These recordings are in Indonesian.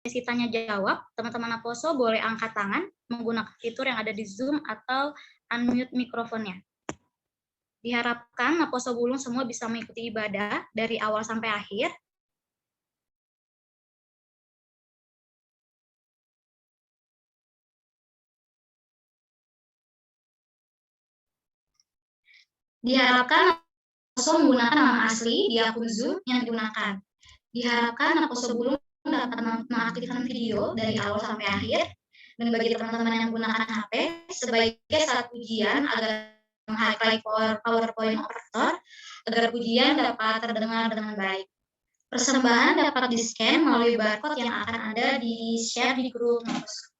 sesi tanya jawab, teman-teman Aposo boleh angkat tangan menggunakan fitur yang ada di Zoom atau unmute mikrofonnya. Diharapkan Aposo Bulung semua bisa mengikuti ibadah dari awal sampai akhir. Diharapkan Aposo menggunakan nama asli di akun Zoom yang digunakan. Diharapkan Aposo Bulung dapat mengaktifkan video dari awal sampai akhir. Dan bagi teman-teman yang menggunakan HP, sebaiknya saat ujian agar meng-highlight PowerPoint operator agar ujian dapat terdengar dengan baik. Persembahan dapat di-scan melalui barcode yang akan ada di-share di grup Microsoft.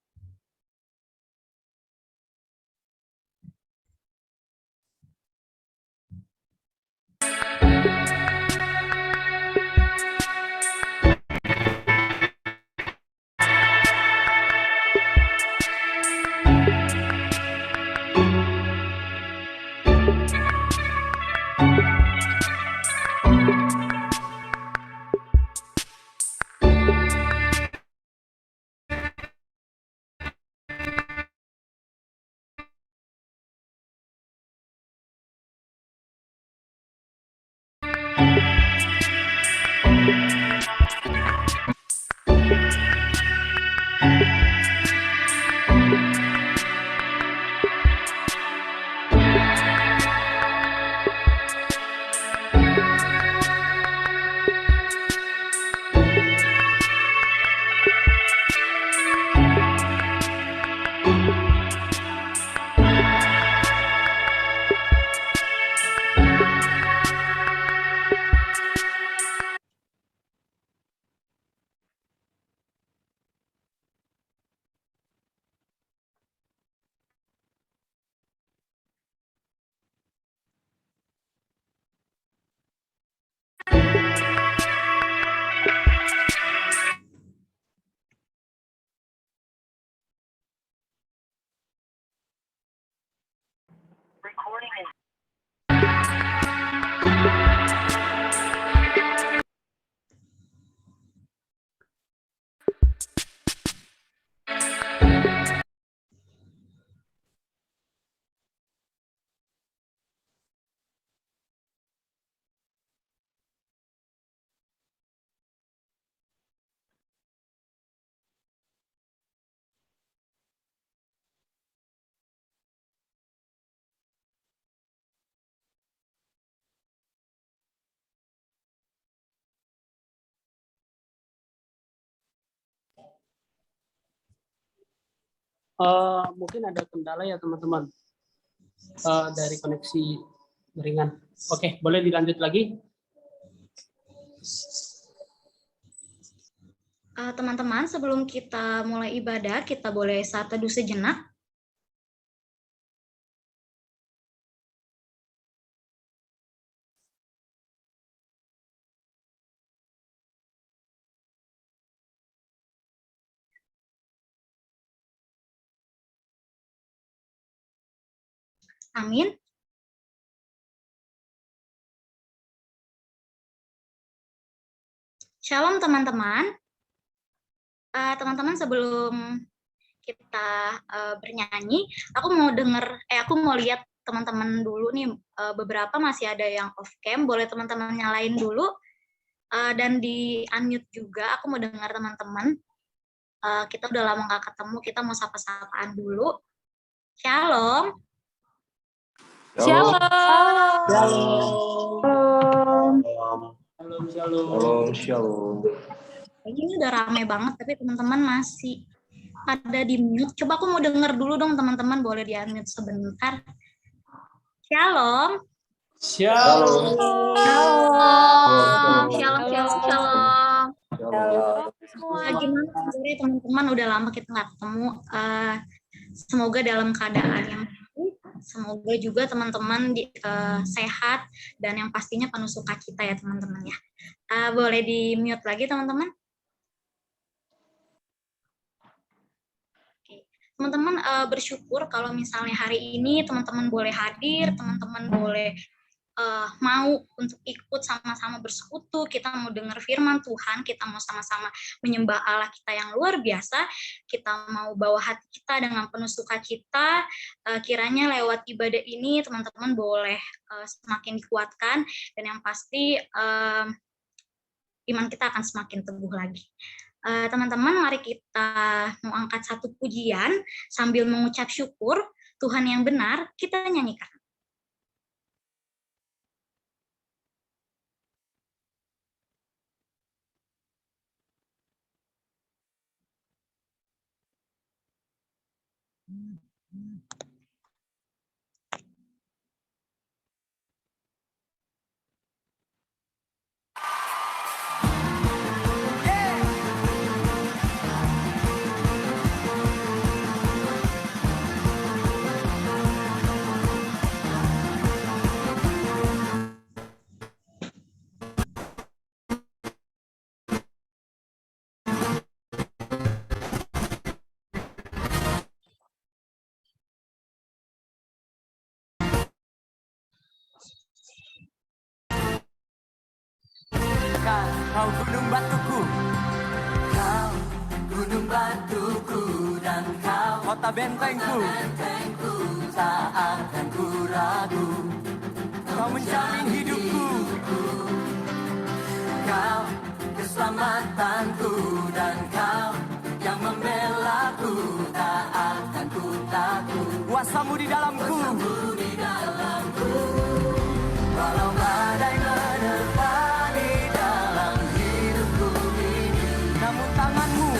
Mungkin ada kendala ya teman-teman dari koneksi jaringan. Oke, boleh dilanjut lagi? Teman-teman, sebelum kita mulai ibadah, kita boleh saat teduh sejenak. Amin. Shalom teman-teman. Teman-teman, sebelum kita bernyanyi, aku mau lihat teman-teman dulu nih, beberapa masih ada yang off cam, boleh teman-teman nyalain dulu, dan di unmute juga. Aku mau dengar teman-teman. Kita udah lama nggak ketemu, kita mau sapa-sapaan dulu. Shalom. Shalom. Shalom. Ini udah rame banget, tapi teman-teman masih ada di mute. Coba aku mau denger dulu dong teman-teman, boleh di unmute sebentar. Shalom. Shalom. Shalom. Gimana kabarnya teman-teman? Udah lama kita nggak ketemu. Semoga dalam keadaan yang baik. Semoga juga teman-teman sehat dan yang pastinya penuh sukacita ya teman-teman ya. Boleh di mute lagi teman-teman. Teman-teman bersyukur kalau misalnya hari ini teman-teman boleh hadir, teman-teman boleh mau untuk ikut sama-sama bersekutu, kita mau dengar firman Tuhan, kita mau sama-sama menyembah Allah kita yang luar biasa, kita mau bawa hati kita dengan penuh sukacita, kiranya lewat ibadah ini teman-teman boleh semakin dikuatkan, dan yang pasti iman kita akan semakin teguh lagi. Teman-teman, mari kita mau angkat satu pujian sambil mengucap syukur Tuhan yang benar, kita nyanyikan. Kau gunung batuku, kau gunung batuku, dan kau kota bentengku, tak akan ku ragu. Kau menjamin hidupku, kau keselamatanku, dan kau yang membelaku, tak akan ku takut. Kuasamu di dalamku, walau badai menerpa di dalam hidupku ini, namun tanganmu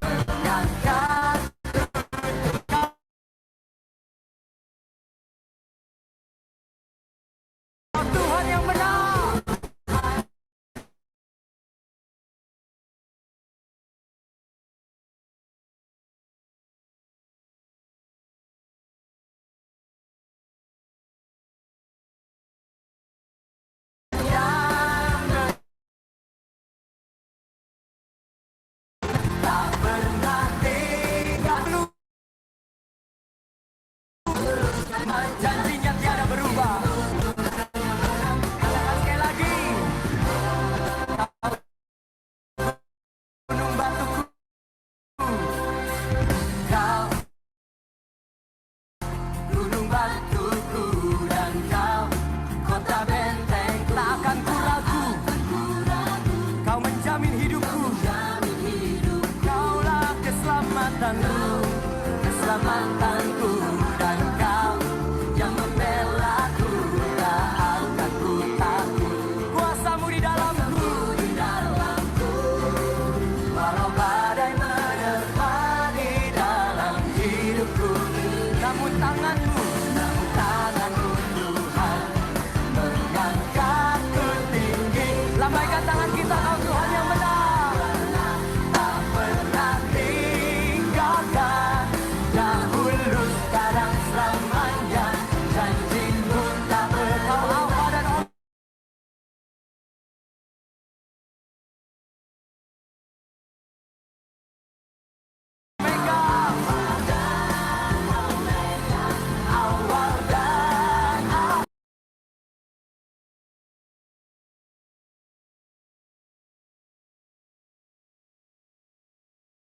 mengangkat kau Tuhan yang benar. Tak pernah tinggal, janjinya tiada berubah. Katakan sekali lagi, gunung batuku, kau gunung batuku, dan kau kota benteng, tak akan ku ragu. Kau menjamin hidupku, kaulah keselamatanku, keselamatanku, dan kau yang membelaku, tak akan ku takut. Kuasamu di dalamku, walau badai menerpa di dalam hidupku, namun tanganmu Tuhan mengangkatku tinggi. Lambaikan tangan kita, kau Tuhan yang benar, tak pernah tinggalkan, dahulu sekarang selamanya, janjimu tak berkau Alfa dan Omega, awal dan akhir.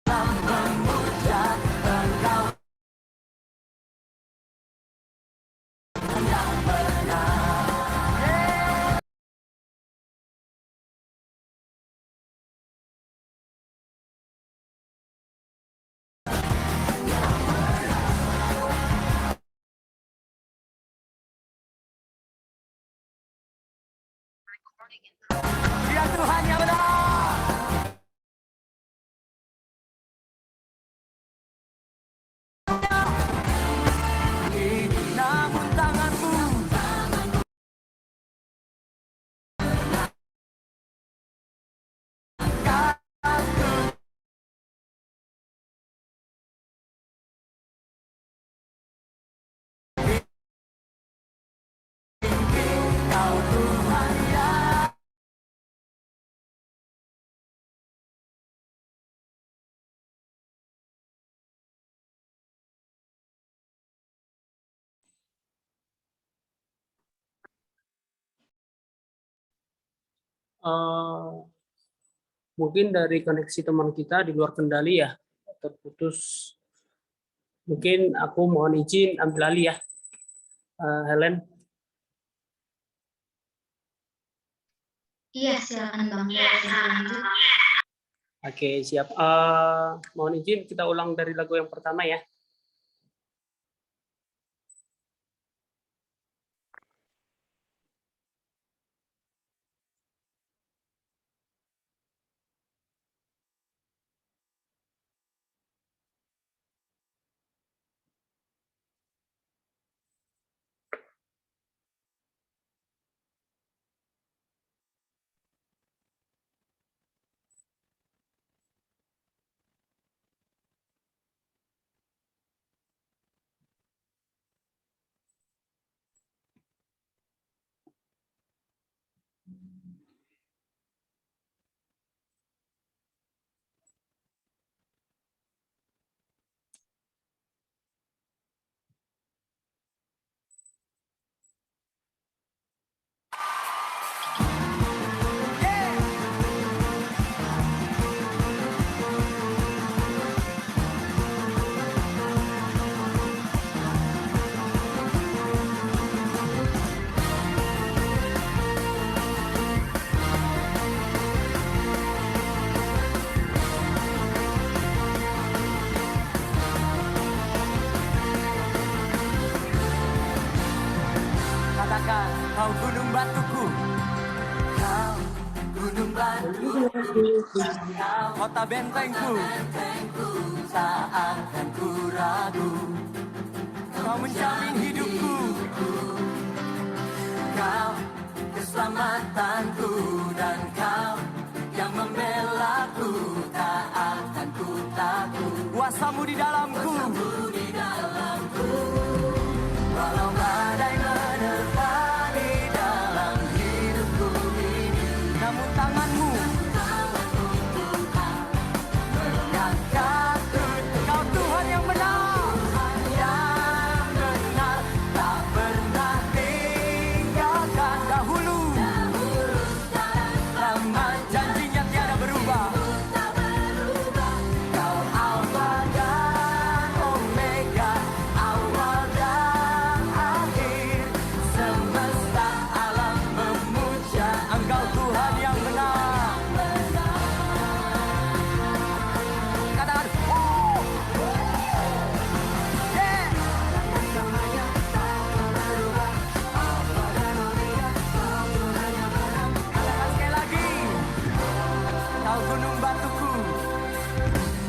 Memuja Engkau yang benar. Dia Tuhan yang benar. Namun tanganmu kau Tuhan mungkin dari koneksi teman kita di luar kendali ya, terputus. Mungkin aku mohon izin ambil alih ya, Helen. Iya, silakan Bang. Lanjut. Oke, siap. Mohon izin kita ulang dari lagu yang pertama ya. Katakan, kau gunung batuku, kau gunung batuku, kau kota bentengku, tak akan ku ragu. Kau menjamin hidupku, kau keselamatanku, dan kau yang membelaku, tak akan ku takut. Kuasamu di dalamku, walau badai menerpa di dalam hidupku ini, namun tanganmu mengangkatku. Kau Tuhan yang benar, tak pernah tinggalkan dahulu, lama janjinya tiada berubah. Kau Alfa dan Omega, awal dan akhir, semesta alam memuja Engkau Tuhan yang benar. Katakan, oh, yeah. Katakan sekali lagi, kau gunung batuku,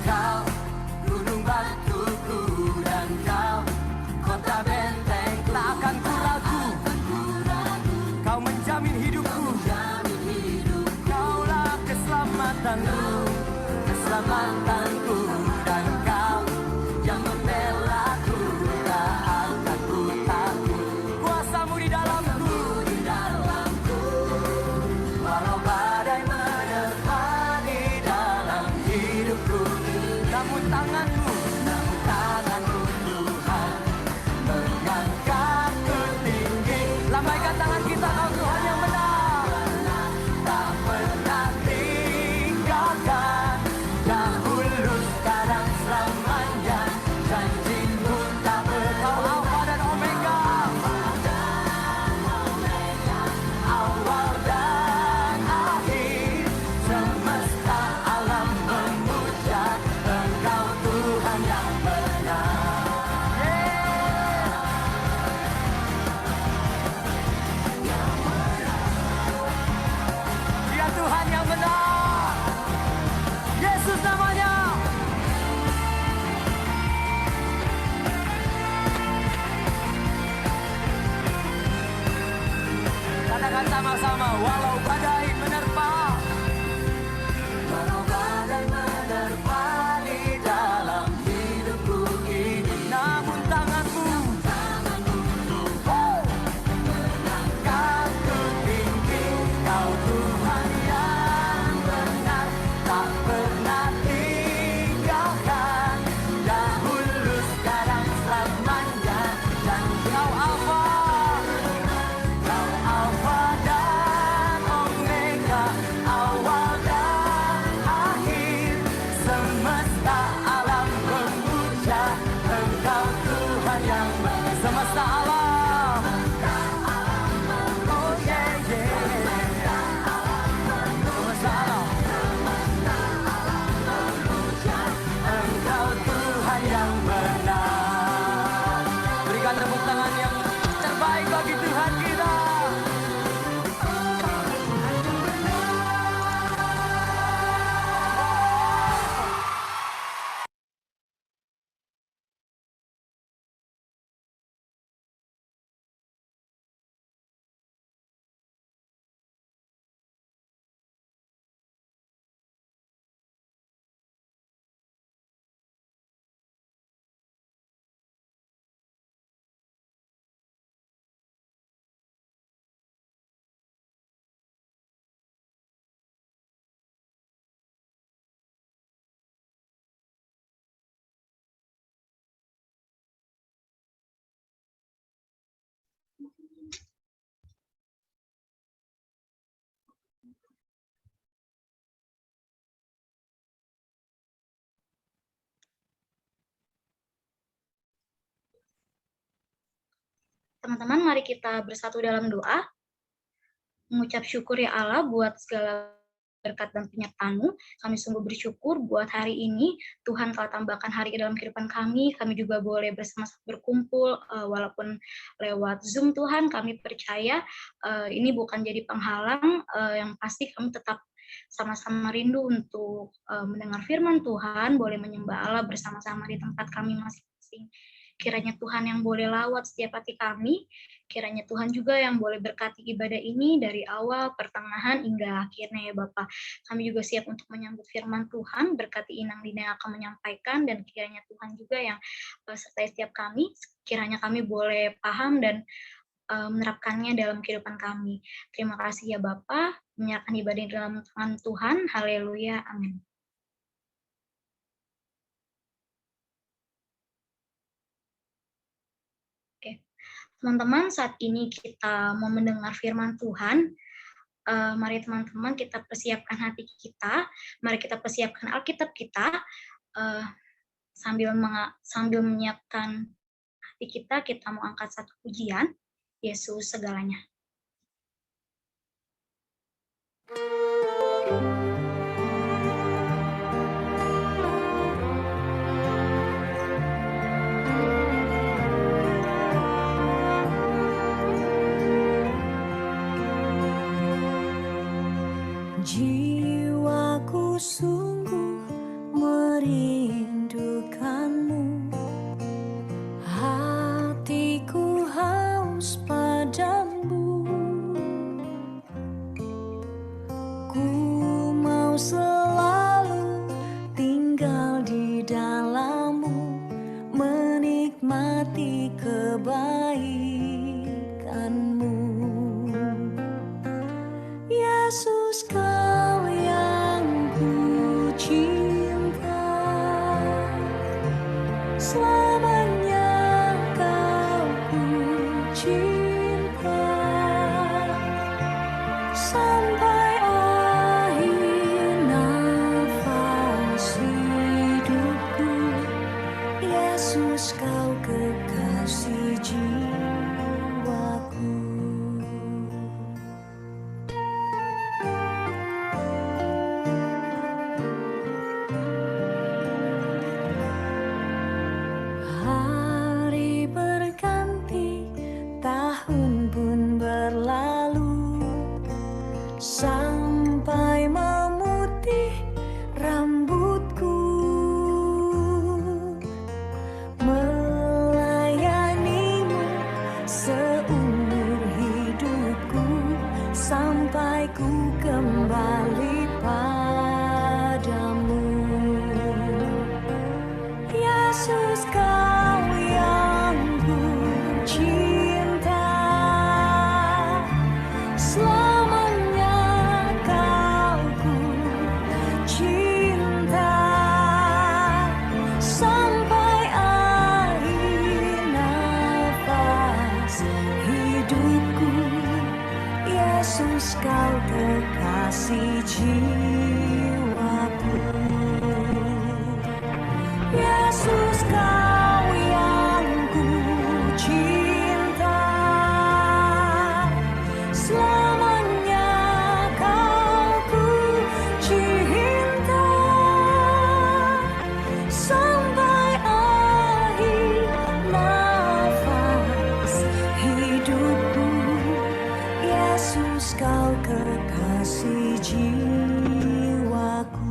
kau gunung batuku, dan kau kota benteng, tak akan ku ragu. Kau menjamin hidupku, kaulah keselamatanku, keselamatanku, dan kau yang membelaku, tak akan ku takut. Kuasamu di dalamku, walau badai menerpa di dalam hidupku, namun tanganmu Tuhan mengangkatku tinggi. Lambaikan tangan kita, kau Tuhan yang benar, tak pernah tinggalkan, dahulu sekarang selamanya, janjimu tak berkau. Alfa dan Omega, awal dan akhir, semesta alam memuja Engkau Tuhan Teman-teman, mari kita bersatu dalam doa, mengucap syukur ya Allah buat segala berkat dan penyertaan-Mu. Kami sungguh bersyukur buat hari ini Tuhan telah tambahkan hari ke dalam kehidupan kami. Kami juga boleh bersama-sama berkumpul walaupun lewat Zoom. Tuhan, kami percaya ini bukan jadi penghalang, yang pasti kami tetap sama-sama rindu untuk mendengar firman Tuhan, boleh menyembah Allah bersama-sama di tempat kami masing-masing. Kiranya Tuhan yang boleh lawat setiap hati kami, kiranya Tuhan juga yang boleh berkati ibadah ini dari awal, pertengahan, hingga akhirnya ya Bapak. Kami juga siap untuk menyambut firman Tuhan, berkati Inang Dina yang akan menyampaikan, dan kiranya Tuhan juga yang sertai setiap kami, kiranya kami boleh paham dan menerapkannya dalam kehidupan kami. Terima kasih ya Bapak, menyerahkan ibadah di dalam tangan Tuhan, haleluya, amin. Teman-teman, saat ini kita mau mendengar firman Tuhan. Mari teman-teman kita persiapkan hati kita, mari kita persiapkan Alkitab kita, sambil menyiapkan hati kita mau angkat satu pujian, Yesus segalanya. Jiwaku sungguh merindukanmu, hatiku haus padamu. Ku mau selalu tinggal di dalammu, menikmati kebaikanmu. Yesus, Kau yang ku cinta, selamanya Kau ku cinta, sampai akhir nafas hidupku. Yesus, Kau kekasih jiwaku. Hari berganti, tahun pun berlalu, sampai memutih rambutku, melayanimu seumur hidupku, sampai ku kembali padamu. Yesus, Kau yang ku cinta, selamanya Kau ku cinta, sampai akhir nafas hidupku. Yesus, Kau kekasih jiwaku. Yesus, Kau yang ku cinta, selamanya Kau ku cinta, sampai akhir nafas hidupku. Yesus, Kau kekasih jiwaku.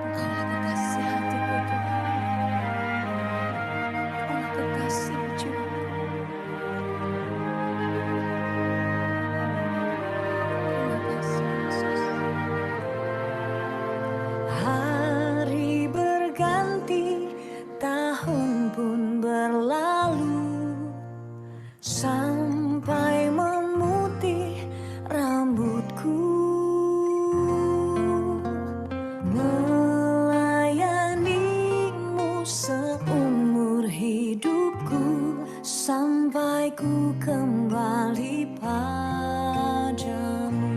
Engkaulah kekasih hatiku, Tuhan. Engkaulah kekasih jiwaku. Terima kasih, Yesus. Hari berganti, tahun pun berlalu, sampai memutih rambutku, melayanimu seumur hidupku, sampai ku kembali padamu.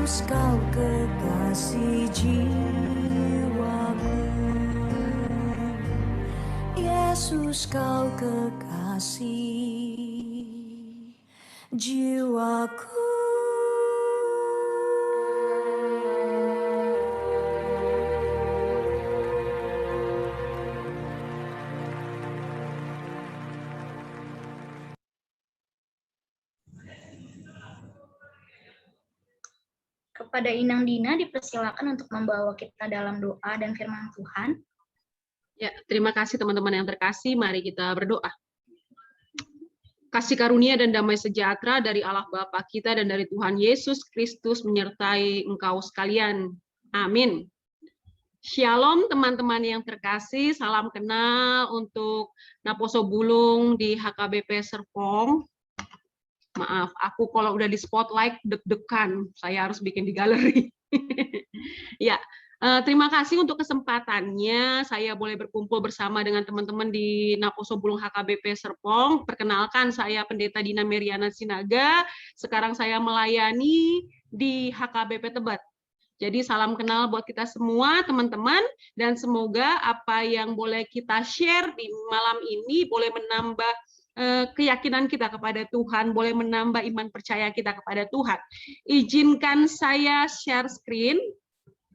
Yesus kau kekasih jiwaku, Yesus kau kekasih jiwaku. Kepada Inang Dina dipersilakan untuk membawa kita dalam doa dan firman Tuhan. Ya, terima kasih teman-teman yang terkasih. Mari kita berdoa. Kasih karunia dan damai sejahtera dari Allah Bapa kita dan dari Tuhan Yesus Kristus menyertai engkau sekalian. Amin. Shalom teman-teman yang terkasih. Salam kenal untuk Naposo Bulung di HKBP Serpong. Maaf, aku kalau udah di spotlight deg-degan. Saya harus bikin di galeri. Ya. Terima kasih untuk kesempatannya. Saya boleh berkumpul bersama dengan teman-teman di Naposo Bulung HKBP Serpong. Perkenalkan, saya Pendeta Dina Meriana Sinaga. Sekarang saya melayani di HKBP Tebet. Jadi salam kenal buat kita semua, teman-teman. Dan semoga apa yang boleh kita share di malam ini boleh menambah keyakinan kita kepada Tuhan, boleh menambah iman percaya kita kepada Tuhan. Izinkan saya share screen.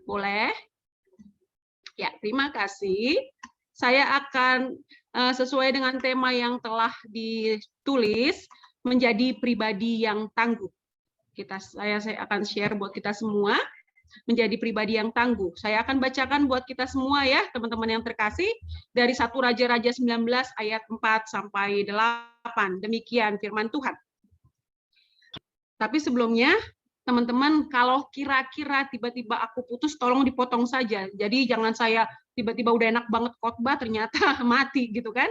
Boleh? Ya, terima kasih. Saya akan sesuai dengan tema yang telah ditulis, menjadi pribadi yang tangguh. Saya akan share buat kita semua, menjadi pribadi yang tangguh. Saya akan bacakan buat kita semua ya, teman-teman yang terkasih, dari 1 Raja-Raja 19 ayat 4 sampai 8. Demikian firman Tuhan. Tapi sebelumnya, teman-teman, kalau kira-kira tiba-tiba aku putus, tolong dipotong saja. Jadi jangan saya tiba-tiba udah enak banget khotbah, ternyata mati gitu kan.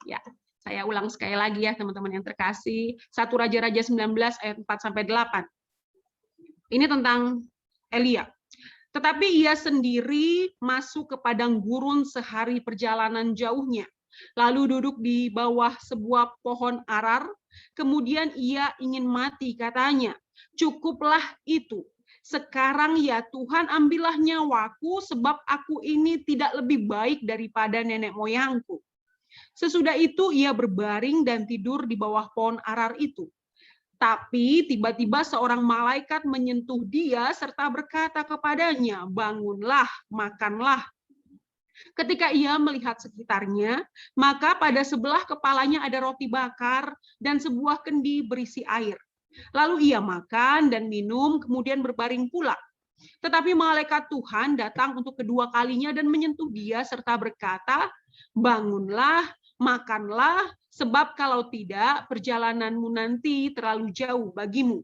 Ya, saya ulang sekali lagi ya teman-teman yang terkasih. 1 Raja-Raja 19 ayat 4 sampai 8. Ini tentang Elia. Tetapi ia sendiri masuk ke padang gurun sehari perjalanan jauhnya. Lalu duduk di bawah sebuah pohon arar. Kemudian ia ingin mati, katanya. Cukuplah itu. Sekarang ya Tuhan, ambillah nyawaku, sebab aku ini tidak lebih baik daripada nenek moyangku. Sesudah itu ia berbaring dan tidur di bawah pohon arar itu. Tapi tiba-tiba seorang malaikat menyentuh dia serta berkata kepadanya, bangunlah, makanlah. Ketika ia melihat sekitarnya, maka pada sebelah kepalanya ada roti bakar dan sebuah kendi berisi air. Lalu ia makan dan minum, kemudian berbaring pula. Tetapi malaikat Tuhan datang untuk kedua kalinya dan menyentuh dia serta berkata, bangunlah, makanlah, sebab kalau tidak, perjalananmu nanti terlalu jauh bagimu.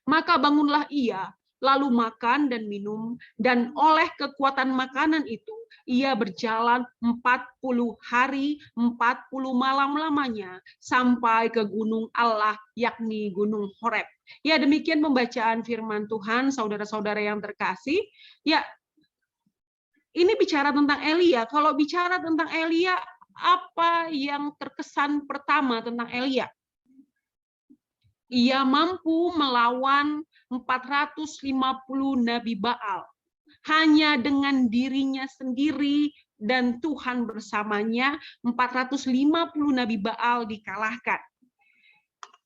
Maka bangunlah ia, lalu makan dan minum, dan oleh kekuatan makanan itu, ia berjalan 40 hari, 40 malam lamanya, sampai ke gunung Allah, yakni Gunung Horeb. Ya, demikian pembacaan firman Tuhan, saudara-saudara yang terkasih. Ya, ini bicara tentang Elia. Kalau bicara tentang Elia, apa yang terkesan pertama tentang Elia? Ia mampu melawan 450 nabi Baal. Hanya dengan dirinya sendiri dan Tuhan bersamanya, 450 nabi Baal dikalahkan.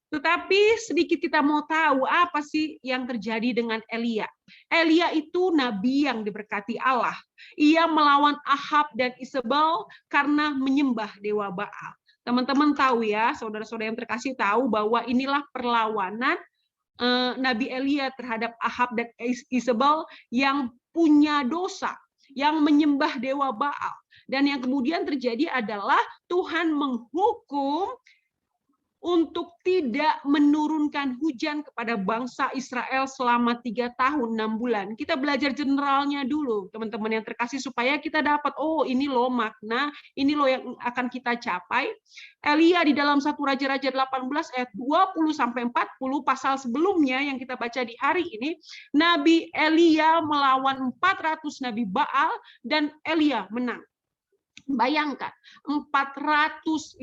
Tetapi sedikit kita mau tahu apa sih yang terjadi dengan Elia. Elia itu nabi yang diberkati Allah. Ia melawan Ahab dan Isabel karena menyembah dewa Baal. Teman-teman tahu ya, saudara-saudara yang terkasih tahu bahwa inilah perlawanan Nabi Elia terhadap Ahab dan Isabel yang punya dosa, yang menyembah dewa Baal. Dan yang kemudian terjadi adalah Tuhan menghukum untuk tidak menurunkan hujan kepada bangsa Israel selama 3 tahun 6 bulan. Kita belajar generalnya dulu, teman-teman yang terkasih, supaya kita dapat, oh ini loh makna, ini loh yang akan kita capai. Elia di dalam 1 Raja-Raja 18 ayat 20-40, pasal sebelumnya yang kita baca di hari ini, Nabi Elia melawan 400 nabi Baal dan Elia menang. Bayangkan, 450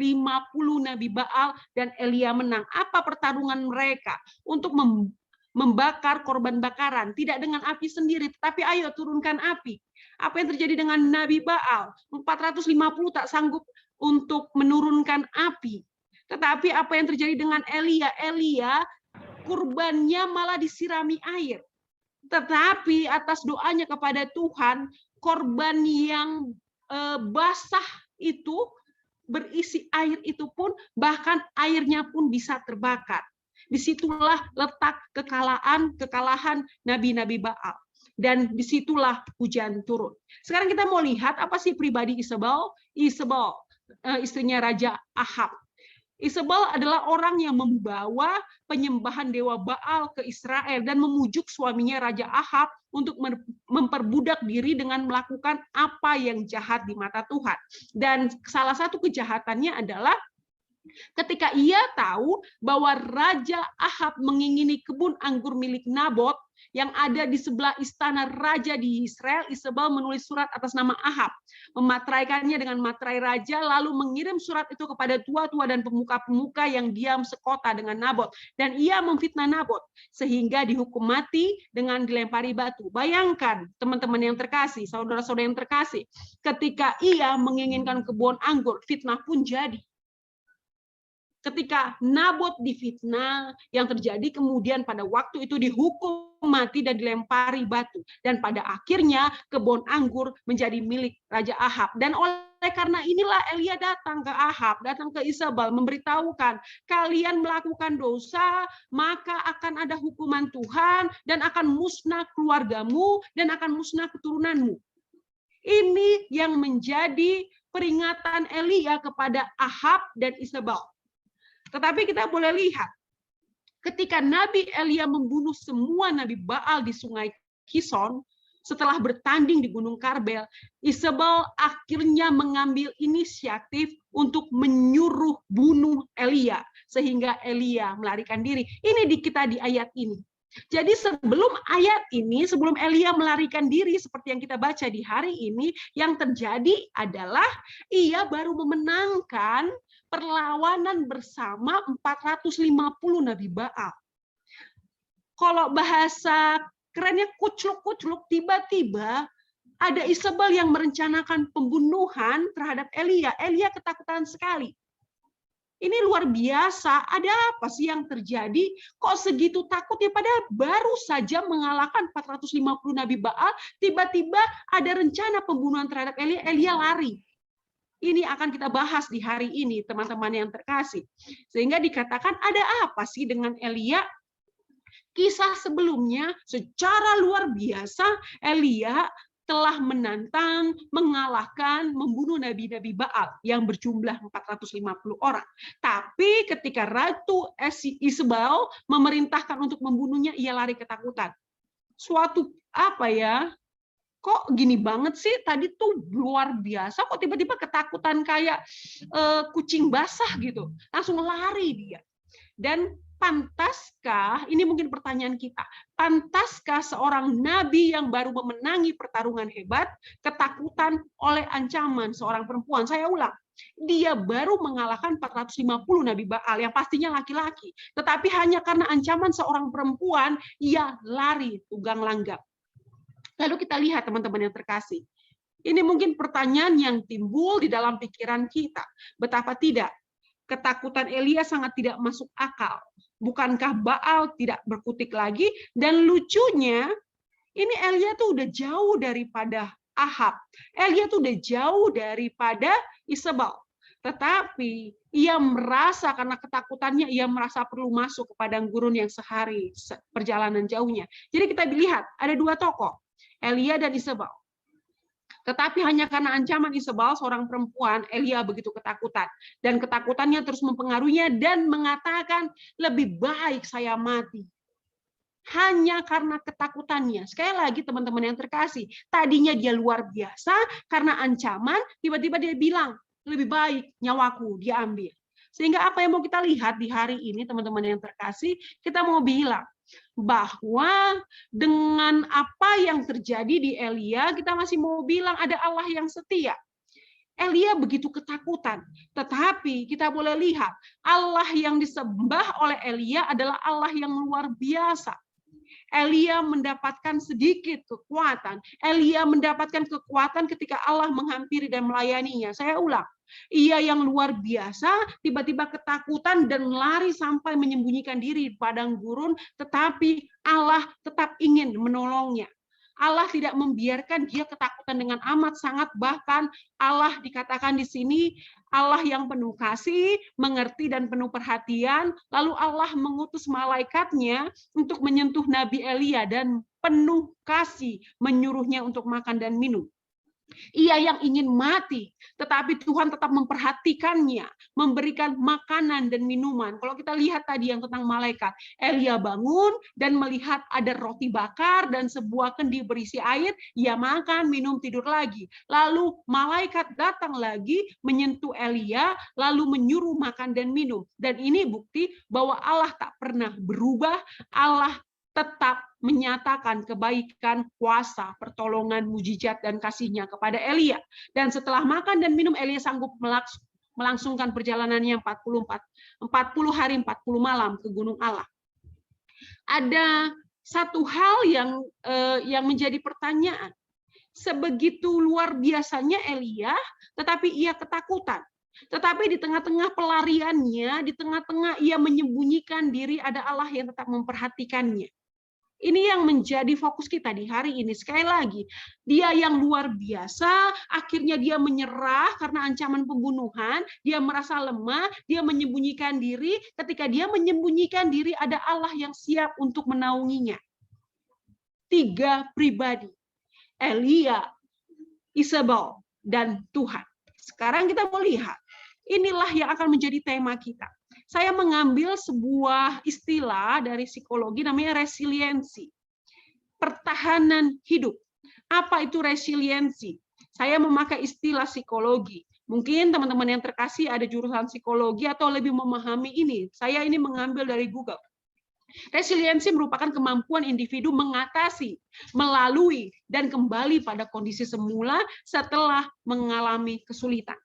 nabi Baal dan Elia menang. Apa pertarungan mereka? Untuk membakar korban bakaran, tidak dengan api sendiri, tetapi ayo turunkan api. Apa yang terjadi dengan Nabi Baal? 450 tak sanggup untuk menurunkan api. Tetapi apa yang terjadi dengan Elia? Elia kurbannya malah disirami air. Tetapi atas doanya kepada Tuhan, korban yang basah itu berisi air itu pun, bahkan airnya pun bisa terbakar. Disitulah letak kekalahan nabi-nabi Baal. Dan disitulah hujan turun. Sekarang kita mau lihat apa sih pribadi Isabel. Isabel, istrinya Raja Ahab. Isabel adalah orang yang membawa penyembahan dewa Baal ke Israel dan memujuk suaminya Raja Ahab untuk memperbudak diri dengan melakukan apa yang jahat di mata Tuhan. Dan salah satu kejahatannya adalah ketika ia tahu bahwa Raja Ahab mengingini kebun anggur milik Nabot yang ada di sebelah istana raja di Israel, Isabel menulis surat atas nama Ahab, memateraikannya dengan materai raja, lalu mengirim surat itu kepada tua-tua dan pemuka-pemuka yang diam sekota dengan Nabot. Dan ia memfitnah Nabot, sehingga dihukum mati dengan dilempari batu. Bayangkan, teman-teman yang terkasih, saudara-saudara yang terkasih, ketika ia menginginkan kebun anggur, fitnah pun jadi. Ketika Nabot difitnah, yang terjadi kemudian pada waktu itu dihukum mati dan dilempari batu. Dan pada akhirnya kebun anggur menjadi milik Raja Ahab. Dan oleh karena inilah Elia datang ke Ahab, datang ke Isabel, memberitahukan, kalian melakukan dosa, maka akan ada hukuman Tuhan, dan akan musnah keluargamu, dan akan musnah keturunanmu. Ini yang menjadi peringatan Elia kepada Ahab dan Isabel. Tetapi kita boleh lihat, ketika Nabi Elia membunuh semua Nabi Baal di sungai Kison, setelah bertanding di Gunung Karbel, Isabel akhirnya mengambil inisiatif untuk menyuruh bunuh Elia, sehingga Elia melarikan diri. Ini kita di ayat ini. Jadi sebelum ayat ini, sebelum Elia melarikan diri seperti yang kita baca di hari ini, yang terjadi adalah ia baru memenangkan perlawanan bersama 450 Nabi Baal. Kalau bahasa kerennya kucluk-kucluk, tiba-tiba ada Isabel yang merencanakan pembunuhan terhadap Elia. Elia ketakutan sekali. Ini luar biasa, ada apa sih yang terjadi? Kok segitu takutnya, padahal baru saja mengalahkan 450 Nabi Baal, tiba-tiba ada rencana pembunuhan terhadap Elia, Elia lari. Ini akan kita bahas di hari ini, teman-teman yang terkasih. Sehingga dikatakan ada apa sih dengan Elia? Kisah sebelumnya secara luar biasa Elia telah menantang, mengalahkan, membunuh nabi-nabi Baal yang berjumlah 450 orang. Tapi ketika Ratu Isabel memerintahkan untuk membunuhnya, ia lari ketakutan. Suatu apa ya? Kok gini banget sih, tadi tuh luar biasa, kok tiba-tiba ketakutan kayak kucing basah gitu, langsung lari dia. Dan pantaskah, ini mungkin pertanyaan kita, pantaskah seorang nabi yang baru memenangi pertarungan hebat, ketakutan oleh ancaman seorang perempuan? Saya ulang, dia baru mengalahkan 450 Nabi Baal yang pastinya laki-laki, tetapi hanya karena ancaman seorang perempuan, ia lari tunggang langgam. Lalu kita lihat teman-teman yang terkasih. Ini mungkin pertanyaan yang timbul di dalam pikiran kita. Betapa tidak? Ketakutan Elia sangat tidak masuk akal. Bukankah Baal tidak berkutik lagi? Dan lucunya, ini Elia tuh udah jauh daripada Ahab. Elia tuh udah jauh daripada Isabel. Tetapi ia merasa, karena ketakutannya, ia merasa perlu masuk ke padang gurun yang sehari perjalanan jauhnya. Jadi kita lihat, ada dua tokoh. Elia dan Isabel. Tetapi hanya karena ancaman Isabel, seorang perempuan, Elia begitu ketakutan. Dan ketakutannya terus mempengaruhinya dan mengatakan, lebih baik saya mati. Hanya karena ketakutannya. Sekali lagi teman-teman yang terkasih, tadinya dia luar biasa, karena ancaman, tiba-tiba dia bilang, lebih baik nyawaku diambil. Sehingga apa yang mau kita lihat di hari ini, teman-teman yang terkasih, kita mau bilang, bahwa dengan apa yang terjadi di Elia, kita masih mau bilang ada Allah yang setia. Elia begitu ketakutan, tetapi kita boleh lihat Allah yang disembah oleh Elia adalah Allah yang luar biasa. Elia mendapatkan sedikit kekuatan. Elia mendapatkan kekuatan ketika Allah menghampiri dan melayaninya. Saya ulang. Ia yang luar biasa, tiba-tiba ketakutan dan lari sampai menyembunyikan diri di padang gurun, tetapi Allah tetap ingin menolongnya. Allah tidak membiarkan dia ketakutan dengan amat sangat, bahkan Allah dikatakan di sini Allah yang penuh kasih, mengerti dan penuh perhatian, lalu Allah mengutus malaikatnya untuk menyentuh Nabi Elia dan penuh kasih menyuruhnya untuk makan dan minum. Ia yang ingin mati, tetapi Tuhan tetap memperhatikannya, memberikan makanan dan minuman. Kalau kita lihat tadi yang tentang malaikat, Elia bangun dan melihat ada roti bakar dan sebuah kendi berisi air, ia makan, minum, tidur lagi. Lalu malaikat datang lagi menyentuh Elia, lalu menyuruh makan dan minum. Dan ini bukti bahwa Allah tak pernah berubah, Allah tetap menyatakan kebaikan, kuasa, pertolongan, mujizat, dan kasih-Nya kepada Elia. Dan setelah makan dan minum, Elia sanggup melangsungkan perjalanannya 40 hari 40 malam ke Gunung Allah. Ada satu hal yang menjadi pertanyaan. Sebegitu luar biasanya Elia, tetapi ia ketakutan. Tetapi di tengah-tengah pelariannya, di tengah-tengah ia menyembunyikan diri, ada Allah yang tetap memperhatikannya. Ini yang menjadi fokus kita di hari ini. Sekali lagi, dia yang luar biasa, akhirnya dia menyerah karena ancaman pembunuhan, dia merasa lemah, dia menyembunyikan diri. Ketika dia menyembunyikan diri, ada Allah yang siap untuk menaunginya. 3 pribadi, Elia, Isabel, dan Tuhan. Sekarang kita mau lihat, inilah yang akan menjadi tema kita. Saya mengambil sebuah istilah dari psikologi namanya resiliensi. Pertahanan hidup. Apa itu resiliensi? Saya memakai istilah psikologi. Mungkin teman-teman yang terkasih ada jurusan psikologi atau lebih memahami ini. Saya ini mengambil dari Google. Resiliensi merupakan kemampuan individu mengatasi, melalui, dan kembali pada kondisi semula setelah mengalami kesulitan.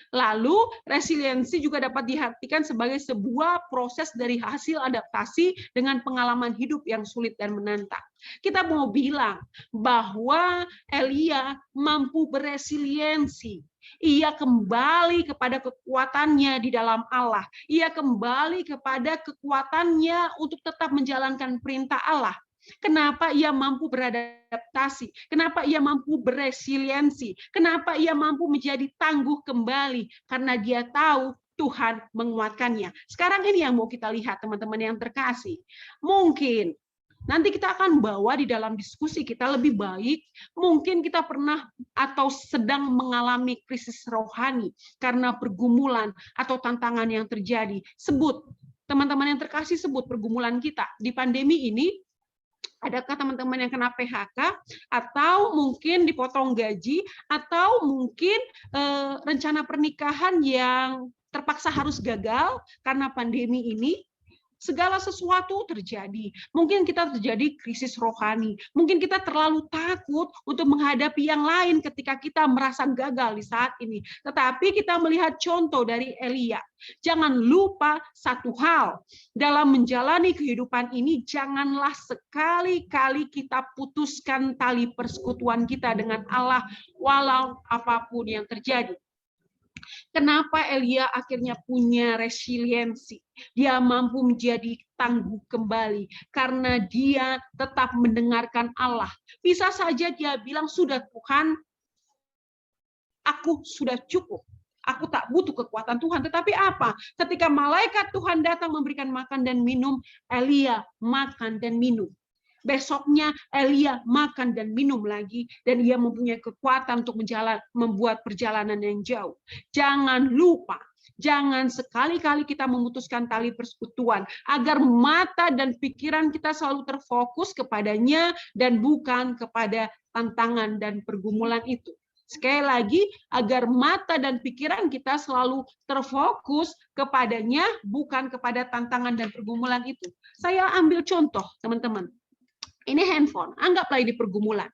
Lalu, resiliensi juga dapat diartikan sebagai sebuah proses dari hasil adaptasi dengan pengalaman hidup yang sulit dan menantang. Kita mau bilang bahwa Elia mampu beresiliensi. Ia kembali kepada kekuatannya di dalam Allah. Ia kembali kepada kekuatannya untuk tetap menjalankan perintah Allah. Kenapa ia mampu beradaptasi? Kenapa ia mampu beresiliensi? Kenapa ia mampu menjadi tangguh kembali? Karena dia tahu Tuhan menguatkannya. Sekarang ini yang mau kita lihat, teman-teman yang terkasih. Mungkin nanti kita akan bawa di dalam diskusi kita lebih baik. Mungkin kita pernah atau sedang mengalami krisis rohani karena pergumulan atau tantangan yang terjadi. Sebut, teman-teman yang terkasih, sebut pergumulan kita di pandemi ini. Adakah teman-teman yang kena PHK, atau mungkin dipotong gaji, atau mungkin rencana pernikahan yang terpaksa harus gagal karena pandemi ini? Segala sesuatu terjadi. Mungkin kita terjadi krisis rohani. Mungkin kita terlalu takut untuk menghadapi yang lain ketika kita merasa gagal di saat ini. Tetapi kita melihat contoh dari Elia. Jangan lupa satu hal. Dalam menjalani kehidupan ini, janganlah sekali-kali kita putuskan tali persekutuan kita dengan Allah, walau apapun yang terjadi. Kenapa Elia akhirnya punya resiliensi? Dia mampu menjadi tangguh kembali karena dia tetap mendengarkan Allah. Bisa saja dia bilang, sudah Tuhan, aku sudah cukup. Aku tak butuh kekuatan Tuhan. Tetapi apa? Ketika malaikat Tuhan datang memberikan makan dan minum, Elia makan dan minum. Besoknya Elia makan dan minum lagi, dan ia mempunyai kekuatan untuk membuat perjalanan yang jauh. Jangan lupa, jangan sekali-kali kita memutuskan tali persekutuan, agar mata dan pikiran kita selalu terfokus kepadanya dan bukan kepada tantangan dan pergumulan itu. Sekali lagi, agar mata dan pikiran kita selalu terfokus kepadanya, bukan kepada tantangan dan pergumulan itu. Saya ambil contoh, teman-teman. Ini handphone, anggaplah ini pergumulan.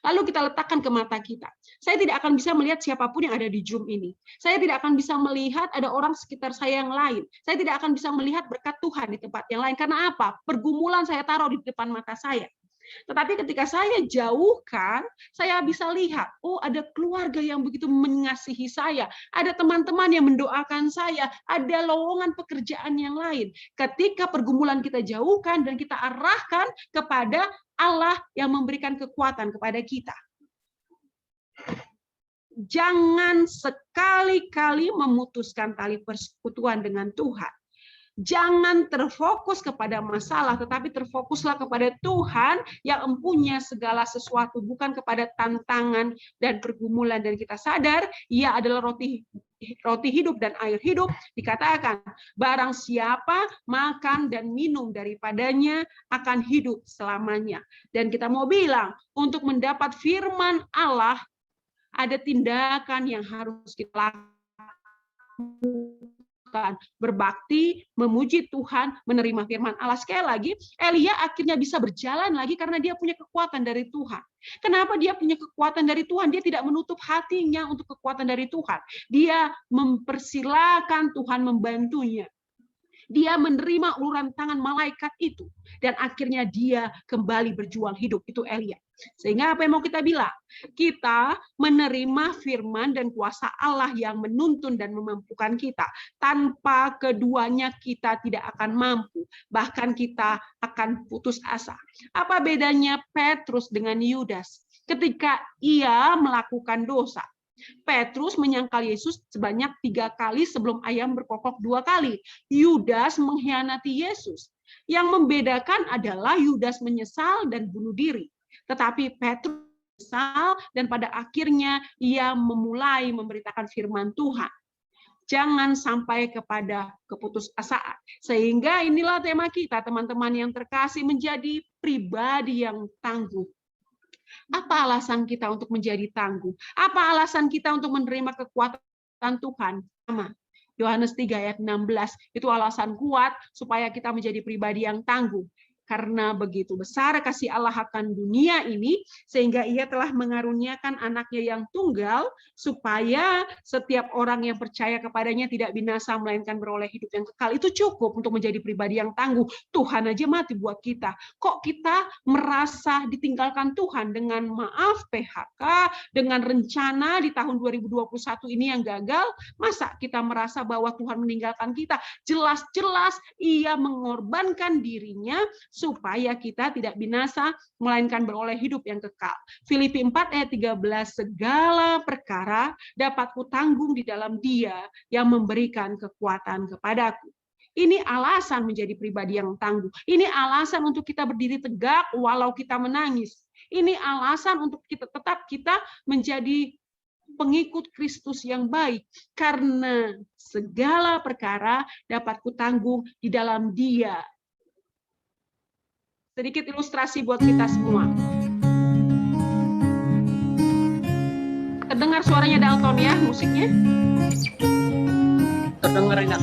Lalu kita letakkan ke mata kita. Saya tidak akan bisa melihat siapapun yang ada di Zoom ini. Saya tidak akan bisa melihat ada orang sekitar saya yang lain. Saya tidak akan bisa melihat berkat Tuhan di tempat yang lain. Karena apa? Pergumulan saya taruh di depan mata saya. Tetapi ketika saya jauhkan, saya bisa lihat, oh ada keluarga yang begitu mengasihi saya, ada teman-teman yang mendoakan saya, ada lowongan pekerjaan yang lain. Ketika pergumulan kita jauhkan dan kita arahkan kepada Allah yang memberikan kekuatan kepada kita. Jangan sekali-kali memutuskan tali persekutuan dengan Tuhan. Jangan terfokus kepada masalah, tetapi terfokuslah kepada Tuhan yang empunya segala sesuatu, bukan kepada tantangan dan pergumulan. Dan kita sadar, Ia adalah roti hidup dan air hidup. Dikatakan, barang siapa makan dan minum daripadanya akan hidup selamanya. Dan kita mau bilang, untuk mendapat firman Allah, ada tindakan yang harus kita lakukan. Berbakti, memuji Tuhan, menerima firman Allah. Sekali lagi, Elia akhirnya bisa berjalan lagi karena dia punya kekuatan dari Tuhan. Kenapa dia punya kekuatan dari Tuhan? Dia tidak menutup hatinya untuk kekuatan dari Tuhan. Dia mempersilahkan Tuhan membantunya. Dia menerima uluran tangan malaikat itu. Dan akhirnya dia kembali berjuang hidup. Itu Elia. Sehingga apa yang mau kita bilang? Kita menerima firman dan kuasa Allah yang menuntun dan memampukan kita. Tanpa keduanya kita tidak akan mampu. Bahkan kita akan putus asa. Apa bedanya Petrus dengan Yudas? Ketika ia melakukan dosa. Petrus menyangkal Yesus sebanyak 3 kali sebelum ayam berkokok 2 kali. Yudas mengkhianati Yesus. Yang membedakan adalah Yudas menyesal dan bunuh diri. Tetapi Petrus menyesal dan pada akhirnya ia memulai memberitakan firman Tuhan. Jangan sampai kepada keputusasaan. Sehingga inilah tema kita, teman-teman yang terkasih, menjadi pribadi yang tangguh. Apa alasan kita untuk menjadi tangguh? Apa alasan kita untuk menerima kekuatan Tuhan? Sama. Yohanes 3 ayat 16. Itu alasan kuat supaya kita menjadi pribadi yang tangguh. Karena begitu besar kasih Allah akan dunia ini, sehingga Ia telah mengaruniakan anaknya yang tunggal, supaya setiap orang yang percaya kepadanya tidak binasa, melainkan beroleh hidup yang kekal. Itu cukup untuk menjadi pribadi yang tangguh. Tuhan aja mati buat kita. Kok kita merasa ditinggalkan Tuhan dengan maaf PHK, dengan rencana di tahun 2021 ini yang gagal? Masa kita merasa bahwa Tuhan meninggalkan kita? Jelas-jelas Ia mengorbankan dirinya supaya kita tidak binasa, melainkan beroleh hidup yang kekal. Filipi 4 ayat 13, segala perkara dapat kutanggung di dalam Dia yang memberikan kekuatan kepadaku. Ini alasan menjadi pribadi yang tangguh. Ini alasan untuk kita berdiri tegak walau kita menangis. Ini alasan untuk kita tetap menjadi pengikut Kristus yang baik. Karena segala perkara dapat kutanggung di dalam Dia. Sedikit ilustrasi buat kita semua. Terdengar suaranya Dalton ya, musiknya? Terdengar enak.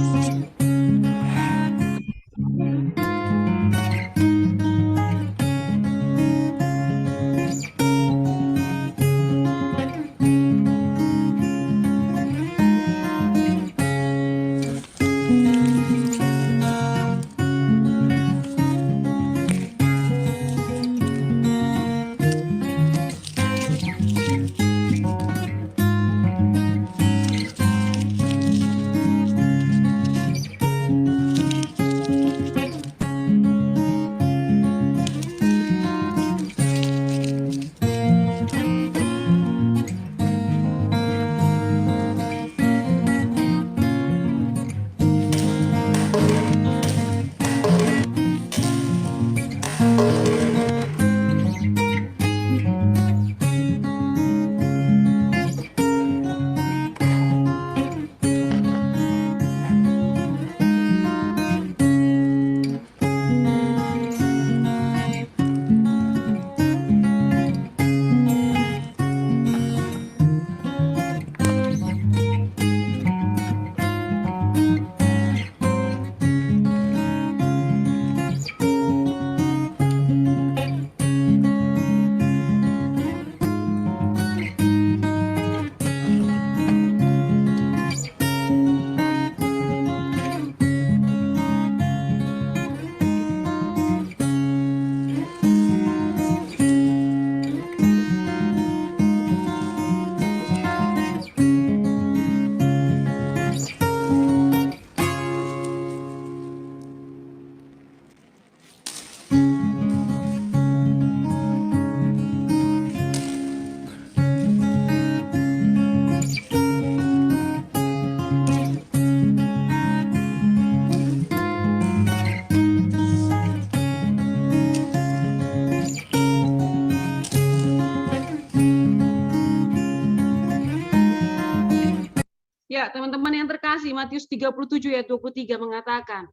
Ya, teman-teman yang terkasih, Matius 37 ayat 23 mengatakan,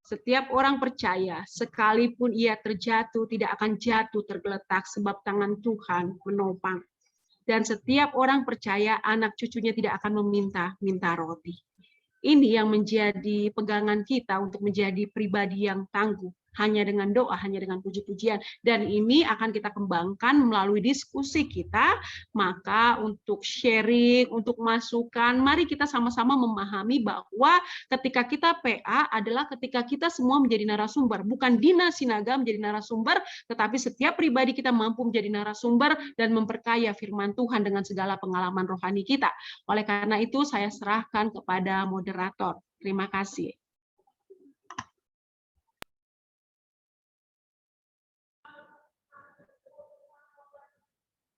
setiap orang percaya, sekalipun ia terjatuh, tidak akan jatuh tergeletak sebab tangan Tuhan menopang. Dan setiap orang percaya, anak cucunya tidak akan meminta roti. Ini yang menjadi pegangan kita untuk menjadi pribadi yang tangguh. Hanya dengan doa, hanya dengan puji-pujian. Dan ini akan kita kembangkan melalui diskusi kita. Maka untuk sharing, untuk masukan, mari kita sama-sama memahami bahwa ketika kita PA adalah ketika kita semua menjadi narasumber. Bukan Dina Sinaga menjadi narasumber, tetapi setiap pribadi kita mampu menjadi narasumber dan memperkaya firman Tuhan dengan segala pengalaman rohani kita. Oleh karena itu, saya serahkan kepada moderator. Terima kasih.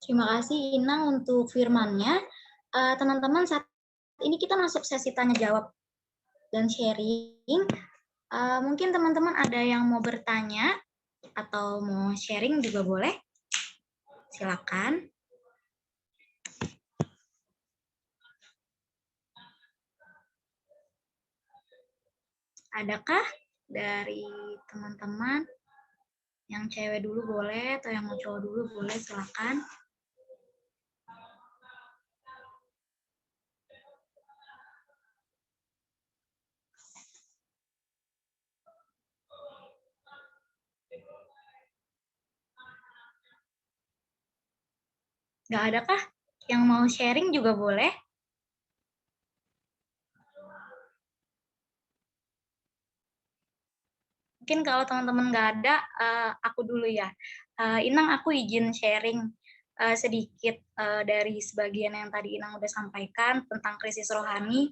Terima kasih Inang untuk firman-nya. Teman-teman, saat ini kita masuk sesi tanya jawab dan sharing. Mungkin teman-teman ada yang mau bertanya atau mau sharing juga boleh. Silakan. Adakah dari teman-teman yang cewek dulu boleh atau yang mau cowok dulu boleh, silakan. Nggak ada kah? Yang mau sharing juga boleh. Mungkin kalau teman-teman nggak ada, aku dulu ya. Inang, aku izin sharing sedikit dari sebagian yang tadi Inang udah sampaikan tentang krisis rohani.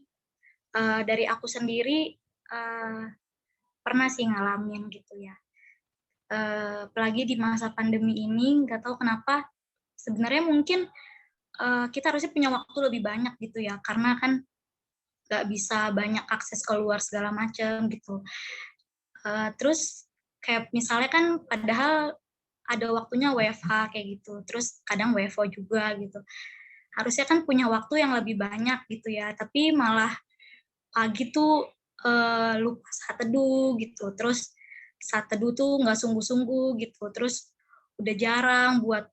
Dari aku sendiri pernah sih ngalamin gitu ya. Apalagi di masa pandemi ini, nggak tahu kenapa sebenarnya mungkin kita harusnya punya waktu lebih banyak gitu ya, karena kan nggak bisa banyak akses keluar segala macam gitu. Terus kayak misalnya kan padahal ada waktunya WFH kayak gitu, terus kadang WFO juga gitu. Harusnya kan punya waktu yang lebih banyak gitu ya, tapi malah pagi tuh lupa saat teduh gitu, terus saat teduh tuh nggak sungguh-sungguh gitu, terus udah jarang buat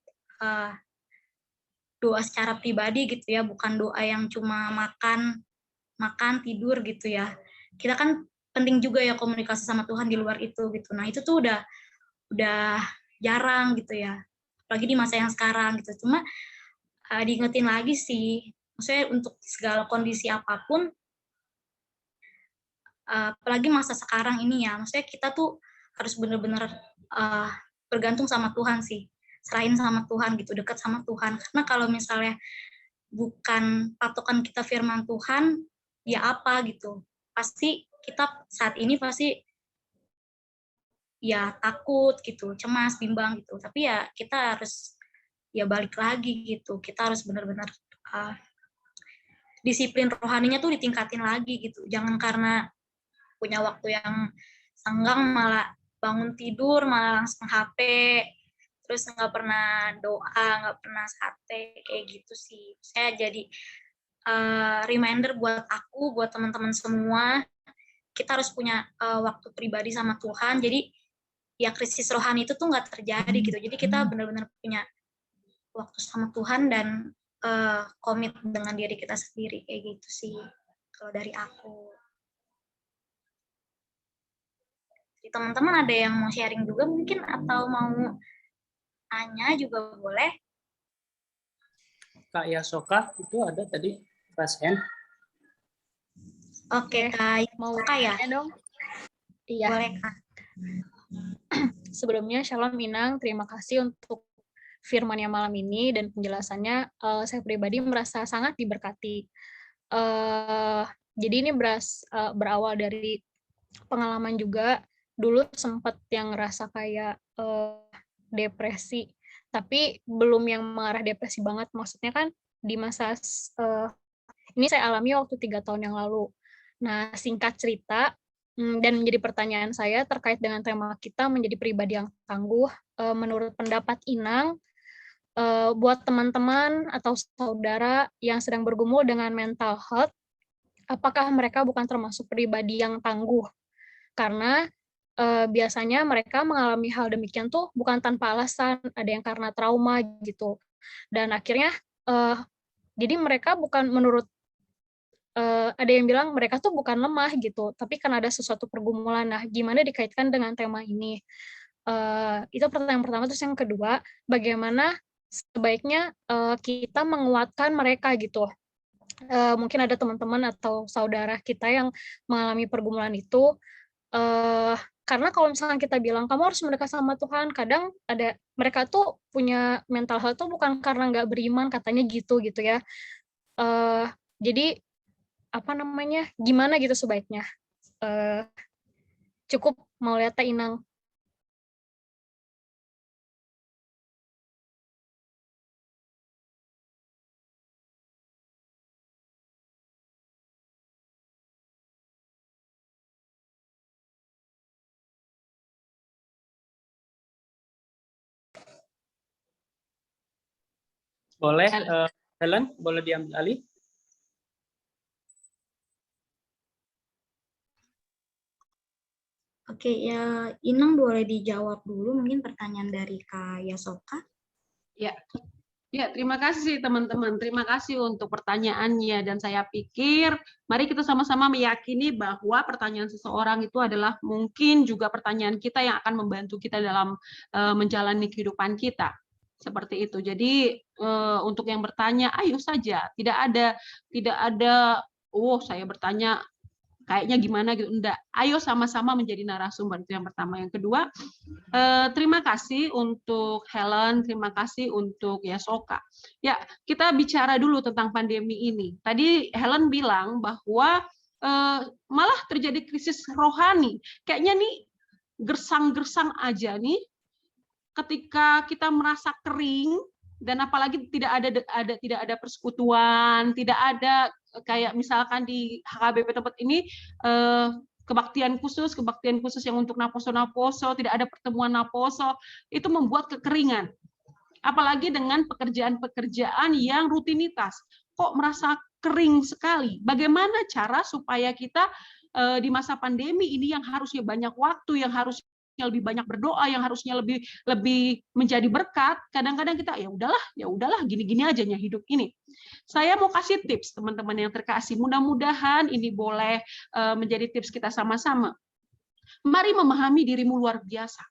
doa secara pribadi gitu ya, bukan doa yang cuma makan tidur gitu ya. Kita kan penting juga ya komunikasi sama Tuhan di luar itu gitu. Nah itu tuh udah jarang gitu ya, apalagi di masa yang sekarang gitu. Cuma diingetin lagi sih, maksudnya untuk segala kondisi apapun, apalagi masa sekarang ini ya, maksudnya kita tuh harus benar-benar bergantung sama Tuhan sih, serahin sama Tuhan gitu, dekat sama Tuhan. Karena kalau misalnya bukan patokan kita firman Tuhan, ya apa gitu, pasti kita saat ini pasti ya takut gitu, cemas, bimbang gitu. Tapi ya kita harus ya balik lagi gitu, kita harus benar-benar disiplin rohaninya tuh ditingkatin lagi gitu. Jangan karena punya waktu yang senggang malah bangun tidur malah langsung HP, terus nggak pernah doa, nggak pernah sate, kayak gitu sih. Saya jadi reminder buat aku, buat teman-teman semua, kita harus punya waktu pribadi sama Tuhan. Jadi ya krisis rohani itu tuh nggak terjadi gitu. Jadi kita benar-benar punya waktu sama Tuhan dan komit dengan diri kita sendiri, kayak gitu sih kalau dari aku. Teman-teman ada yang mau sharing juga mungkin atau mau tanya juga boleh. Kak Yasoka itu ada tadi raise hand. Oke, Kak. Mau Kak ya? dong? Iya. Boleh, Kak. Sebelumnya Shalom Minang, terima kasih untuk firman-nya malam ini dan penjelasannya. Saya pribadi merasa sangat diberkati. Jadi ini berawal dari pengalaman juga. Dulu sempat yang ngerasa kayak depresi, tapi belum yang mengarah depresi banget. Maksudnya kan di masa ini saya alami waktu 3 tahun yang lalu. Nah, singkat cerita, dan menjadi pertanyaan saya terkait dengan tema kita menjadi pribadi yang tangguh, menurut pendapat Inang, buat teman-teman atau saudara yang sedang bergumul dengan mental health, apakah mereka bukan termasuk pribadi yang tangguh? Karena biasanya mereka mengalami hal demikian tuh bukan tanpa alasan, ada yang karena trauma gitu. Dan akhirnya jadi mereka bukan menurut ada yang bilang mereka tuh bukan lemah gitu, tapi karena ada sesuatu pergumulan. Nah, gimana dikaitkan dengan tema ini? Itu pertanyaan pertama. Terus yang kedua, bagaimana sebaiknya kita menguatkan mereka gitu. Mungkin ada teman-teman atau saudara kita yang mengalami pergumulan itu, karena kalau misalkan kita bilang kamu harus mendekat sama Tuhan, kadang ada mereka tuh punya mental health tuh bukan karena nggak beriman, katanya gitu ya. Jadi apa namanya, gimana gitu sebaiknya? Cukup mau lihat Teh Inang. Boleh, Helen, boleh diambil alih? Oke, ya Inang boleh dijawab dulu mungkin pertanyaan dari Kak Yasoka. Ya, terima kasih teman-teman. Terima kasih untuk pertanyaannya. Dan saya pikir, mari kita sama-sama meyakini bahwa pertanyaan seseorang itu adalah mungkin juga pertanyaan kita yang akan membantu kita dalam menjalani kehidupan kita. Seperti itu. Jadi untuk yang bertanya, ayo saja. Tidak ada, oh saya bertanya kayaknya gimana gitu. Enggak. Ayo sama-sama menjadi narasumber. Itu yang pertama. Yang kedua, terima kasih untuk Helen, terima kasih untuk Yasoka. Ya, kita bicara dulu tentang pandemi ini. Tadi Helen bilang bahwa malah terjadi krisis rohani. Kayaknya nih gersang-gersang aja nih ketika kita merasa kering, dan apalagi tidak ada persekutuan, tidak ada kayak misalkan di HKBP tempat ini kebaktian khusus yang untuk naposo, tidak ada pertemuan naposo, itu membuat kekeringan. Apalagi dengan pekerjaan-pekerjaan yang rutinitas, kok merasa kering sekali. Bagaimana cara supaya kita di masa pandemi ini yang harusnya banyak waktu, yang harusnya lebih banyak berdoa, yang harusnya lebih menjadi berkat, kadang-kadang kita ya udahlah gini-gini aja hidup ini. Saya mau kasih tips teman-teman yang terkasih, mudah-mudahan ini boleh menjadi tips kita sama-sama. Mari memahami dirimu luar biasa.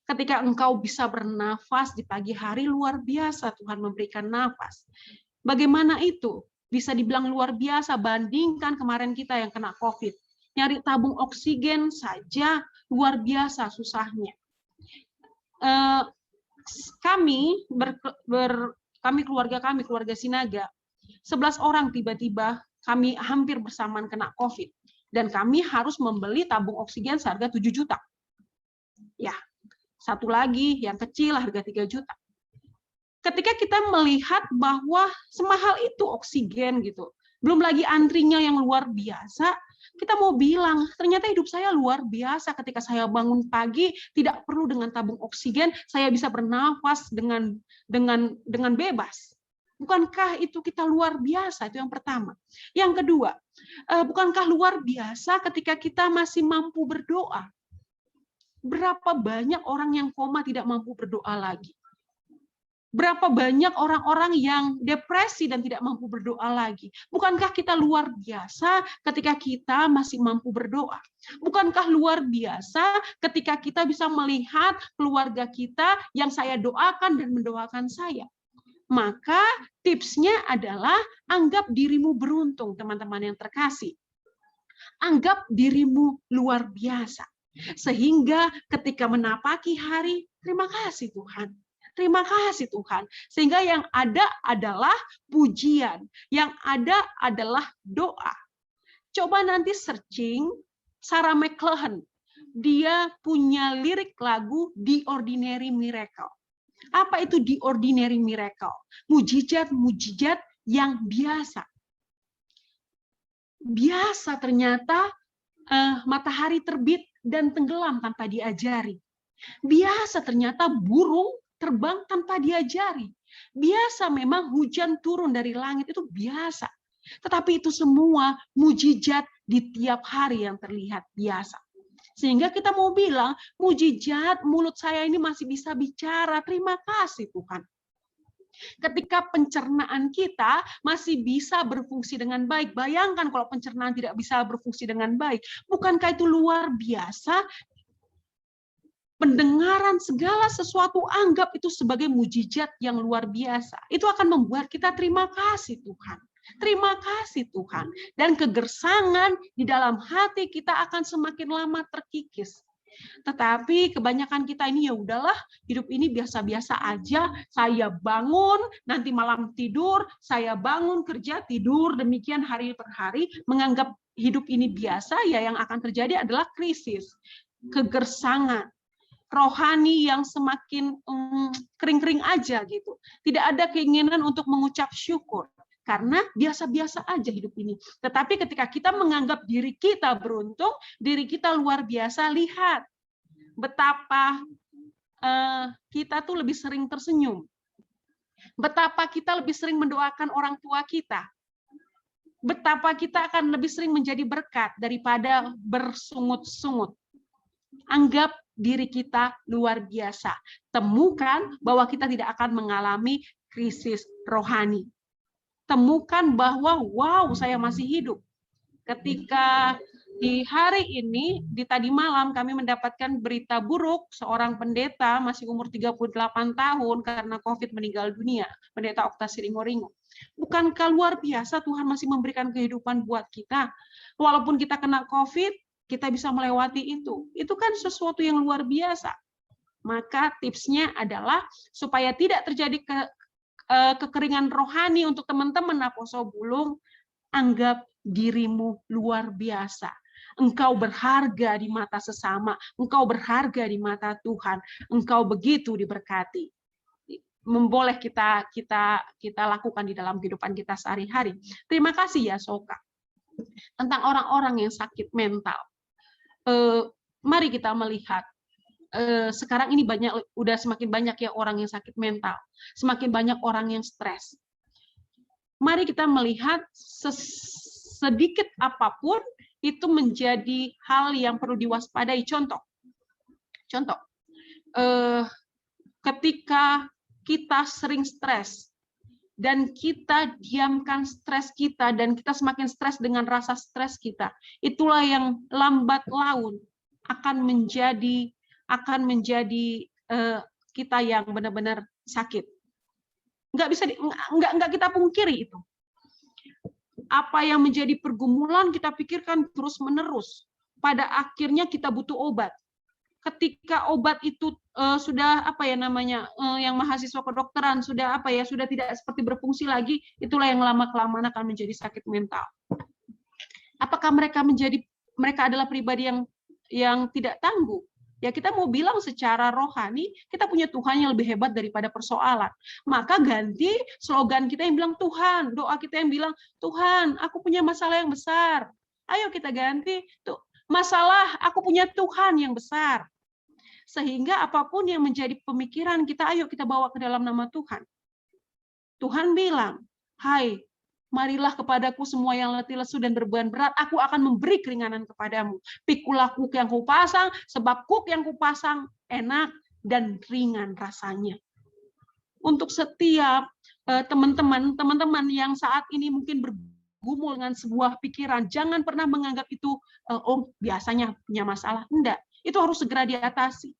Ketika engkau bisa bernafas di pagi hari, luar biasa Tuhan memberikan nafas. Bagaimana itu? Bisa dibilang luar biasa, bandingkan kemarin kita yang kena COVID. Nyari tabung oksigen saja luar biasa susahnya. Kami keluarga Sinaga, 11 orang tiba-tiba kami hampir bersamaan kena COVID. Dan kami harus membeli tabung oksigen seharga 7 juta. Ya, satu lagi yang kecil harga 3 juta. Ketika kita melihat bahwa semahal itu oksigen gitu, belum lagi antrinya yang luar biasa, kita mau bilang, ternyata hidup saya luar biasa ketika saya bangun pagi, tidak perlu dengan tabung oksigen, saya bisa bernafas dengan bebas. Bukankah itu kita luar biasa? Itu yang pertama. Yang kedua, bukankah luar biasa ketika kita masih mampu berdoa? Berapa banyak orang yang koma tidak mampu berdoa lagi? Berapa banyak orang-orang yang depresi dan tidak mampu berdoa lagi? Bukankah kita luar biasa ketika kita masih mampu berdoa? Bukankah luar biasa ketika kita bisa melihat keluarga kita yang saya doakan dan mendoakan saya? Maka tipsnya adalah anggap dirimu beruntung, teman-teman yang terkasih. Anggap dirimu luar biasa. Sehingga ketika menapaki hari, terima kasih Tuhan. Terima kasih Tuhan. Sehingga yang ada adalah pujian. Yang ada adalah doa. Coba nanti searching Sarah McLachlan. Dia punya lirik lagu The Ordinary Miracle. Apa itu The Ordinary Miracle? Mujizat-mujizat yang biasa. Biasa ternyata matahari terbit dan tenggelam tanpa diajari. Biasa ternyata burung terbang tanpa diajari. Biasa memang hujan turun dari langit, itu biasa. Tetapi itu semua mujizat di tiap hari yang terlihat biasa. Sehingga kita mau bilang, mujizat mulut saya ini masih bisa bicara. Terima kasih Tuhan. Ketika pencernaan kita masih bisa berfungsi dengan baik. Bayangkan kalau pencernaan tidak bisa berfungsi dengan baik. Bukankah itu luar biasa? Pendengaran segala sesuatu anggap itu sebagai mujizat yang luar biasa. Itu akan membuat kita terima kasih Tuhan. Terima kasih Tuhan. Dan kegersangan di dalam hati kita akan semakin lama terkikis. Tetapi kebanyakan kita ini ya udahlah, hidup ini biasa-biasa aja. Saya bangun, nanti malam tidur, saya bangun, kerja, tidur, demikian hari per hari, menganggap hidup ini biasa, ya yang akan terjadi adalah krisis, kegersangan, rohani yang semakin kering-kering aja gitu. Tidak ada keinginan untuk mengucap syukur. Karena biasa-biasa aja hidup ini. Tetapi ketika kita menganggap diri kita beruntung, diri kita luar biasa, lihat betapa kita tuh lebih sering tersenyum. Betapa kita lebih sering mendoakan orang tua kita. Betapa kita akan lebih sering menjadi berkat daripada bersungut-sungut. Anggap diri kita luar biasa. Temukan bahwa kita tidak akan mengalami krisis rohani. Temukan bahwa wow, saya masih hidup. Ketika di hari ini, di tadi malam kami mendapatkan berita buruk, seorang pendeta masih umur 38 tahun karena COVID meninggal dunia, pendeta Oktas Siringoringo. Bukankah luar biasa Tuhan masih memberikan kehidupan buat kita? Walaupun kita kena COVID, kita bisa melewati itu. Itu kan sesuatu yang luar biasa. Maka tipsnya adalah supaya tidak terjadi kekeringan rohani untuk teman-teman Naposo Bulung, anggap dirimu luar biasa. Engkau berharga di mata sesama, engkau berharga di mata Tuhan, engkau begitu diberkati. Boleh kita lakukan di dalam kehidupan kita sehari-hari. Terima kasih ya Soka. Tentang orang-orang yang sakit mental. Mari kita melihat sekarang ini udah semakin banyak ya orang yang sakit mental, semakin banyak orang yang stres. Mari kita melihat sedikit apapun itu menjadi hal yang perlu diwaspadai. Contoh, ketika kita sering stres dan kita diamkan stres kita dan kita semakin stres dengan rasa stres kita, itulah yang lambat laun akan menjadi kita yang benar-benar sakit. Nggak kita pungkiri itu. Apa yang menjadi pergumulan kita pikirkan terus-menerus. Pada akhirnya kita butuh obat. Ketika obat itu sudah yang mahasiswa kedokteran sudah tidak seperti berfungsi lagi, itulah yang lama-kelamaan akan menjadi sakit mental. Apakah mereka adalah pribadi yang tidak tangguh? Ya kita mau bilang secara rohani, kita punya Tuhan yang lebih hebat daripada persoalan. Maka ganti slogan kita yang bilang Tuhan, doa kita yang bilang Tuhan, aku punya masalah yang besar. Ayo kita ganti tuh masalah, aku punya Tuhan yang besar. Sehingga apapun yang menjadi pemikiran kita, ayo kita bawa ke dalam nama Tuhan. Tuhan bilang, hai, marilah kepadaku semua yang letih lesu dan beban berat, aku akan memberi keringanan kepadamu. Pikulah kuk yang kupasang, sebab kuk yang kupasang enak dan ringan rasanya. Untuk setiap teman-teman yang saat ini mungkin bergumul dengan sebuah pikiran, jangan pernah menganggap itu, biasanya punya masalah. Enggak, itu harus segera diatasi.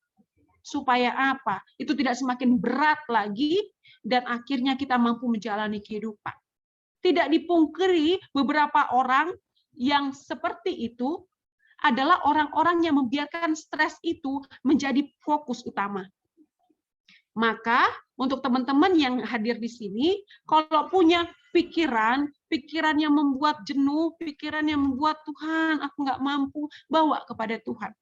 Supaya apa? Itu tidak semakin berat lagi, dan akhirnya kita mampu menjalani kehidupan. Tidak dipungkiri beberapa orang yang seperti itu adalah orang-orang yang membiarkan stres itu menjadi fokus utama. Maka untuk teman-teman yang hadir di sini, kalau punya pikiran yang membuat jenuh, pikiran yang membuat Tuhan, aku nggak mampu, bawa kepada Tuhan.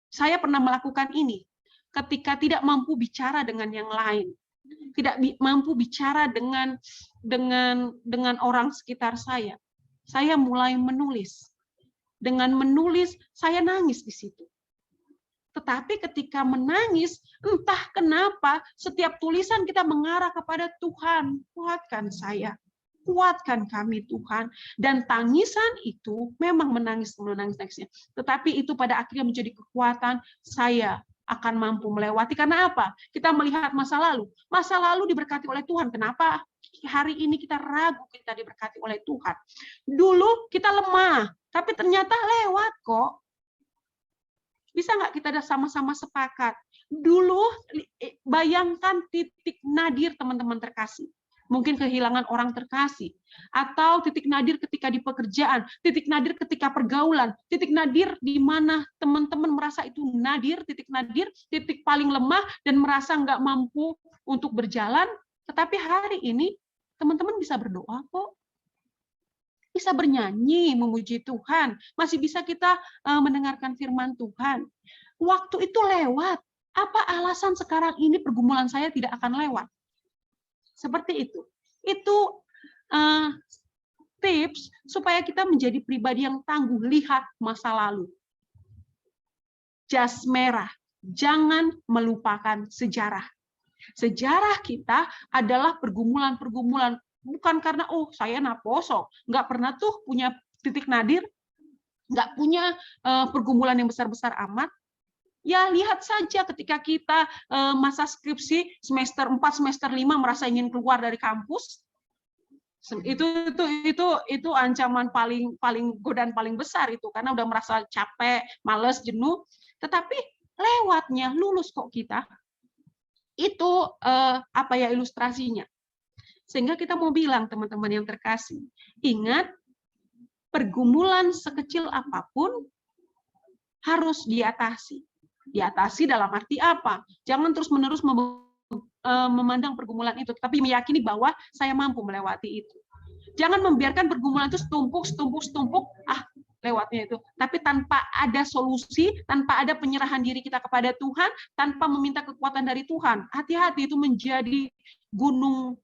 Saya pernah melakukan ini ketika tidak mampu bicara dengan yang lain. Tidak mampu bicara dengan orang sekitar saya mulai menulis. Dengan menulis, saya nangis di situ. Tetapi ketika menangis, entah kenapa setiap tulisan kita mengarah kepada Tuhan, kuatkan saya, kuatkan kami Tuhan. Dan tangisan itu memang menangis-nangisnya. Tetapi itu pada akhirnya menjadi kekuatan, saya akan mampu melewati. Karena apa? Kita melihat masa lalu. Masa lalu diberkati oleh Tuhan. Kenapa hari ini kita ragu kita diberkati oleh Tuhan? Dulu kita lemah, tapi ternyata lewat kok. Bisa nggak kita sama-sama sepakat? Dulu bayangkan titik nadir teman-teman terkasih. Mungkin kehilangan orang terkasih. Atau titik nadir ketika di pekerjaan. Titik nadir ketika pergaulan. Titik nadir di mana teman-teman merasa itu nadir. Titik nadir, titik paling lemah dan merasa nggak mampu untuk berjalan. Tetapi hari ini teman-teman bisa berdoa kok. Bisa bernyanyi, memuji Tuhan, masih bisa kita mendengarkan firman Tuhan. Waktu itu lewat. Apa alasan sekarang ini pergumulan saya tidak akan lewat? Seperti itu. Itu tips supaya kita menjadi pribadi yang tangguh. Lihat masa lalu. Jas merah. Jangan melupakan sejarah. Sejarah kita adalah pergumulan-pergumulan. Bukan karena, oh saya naposo, nggak pernah tuh punya titik nadir, nggak punya pergumulan yang besar-besar amat. Ya lihat saja ketika kita masa skripsi semester 4, semester 5 merasa ingin keluar dari kampus, itu ancaman paling godaan paling besar itu, karena udah merasa capek, males, jenuh. Tetapi lewatnya lulus kok kita. Itu ilustrasinya. Sehingga kita mau bilang teman-teman yang terkasih, ingat pergumulan sekecil apapun harus diatasi. Diatasi dalam arti apa? Jangan terus-menerus memandang pergumulan itu, tapi meyakini bahwa saya mampu melewati itu. Jangan membiarkan pergumulan itu setumpuk, lewatnya itu. Tapi tanpa ada solusi, tanpa ada penyerahan diri kita kepada Tuhan, tanpa meminta kekuatan dari Tuhan. Hati-hati, itu menjadi gunung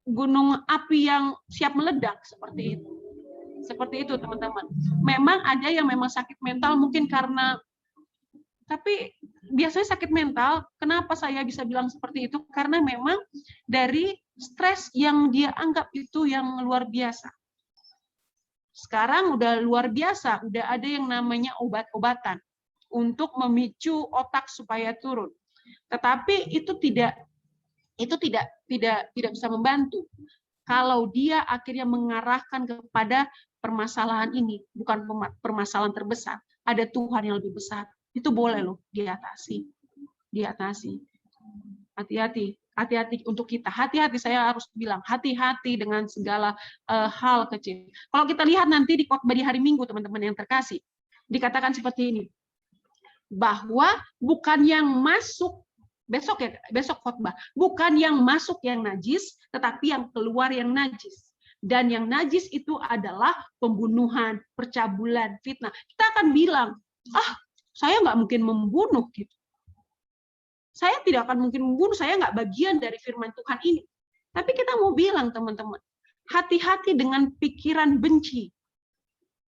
gunung api yang siap meledak, seperti itu. Seperti itu teman-teman. Memang ada yang memang sakit mental mungkin karena, tapi biasanya sakit mental, kenapa saya bisa bilang seperti itu? Karena memang dari stres yang dia anggap itu yang luar biasa. Sekarang udah luar biasa, udah ada yang namanya obat-obatan untuk memicu otak supaya turun. Tetapi itu tidak bisa membantu kalau dia akhirnya mengarahkan kepada permasalahan ini, bukan permasalahan terbesar. Ada Tuhan yang lebih besar. Itu boleh loh diatasi. Hati-hati untuk kita. Hati-hati, saya harus bilang, hati-hati dengan segala hal kecil. Kalau kita lihat nanti di khotbah di hari Minggu, teman-teman yang terkasih, dikatakan seperti ini, bahwa bukan yang masuk besok khotbah, bukan yang masuk yang najis, tetapi yang keluar yang najis. Dan yang najis itu adalah pembunuhan, percabulan, fitnah. Kita akan bilang, saya nggak mungkin membunuh gitu. Saya tidak akan mungkin membunuh, saya nggak bagian dari firman Tuhan ini. Tapi kita mau bilang teman-teman, hati-hati dengan pikiran benci.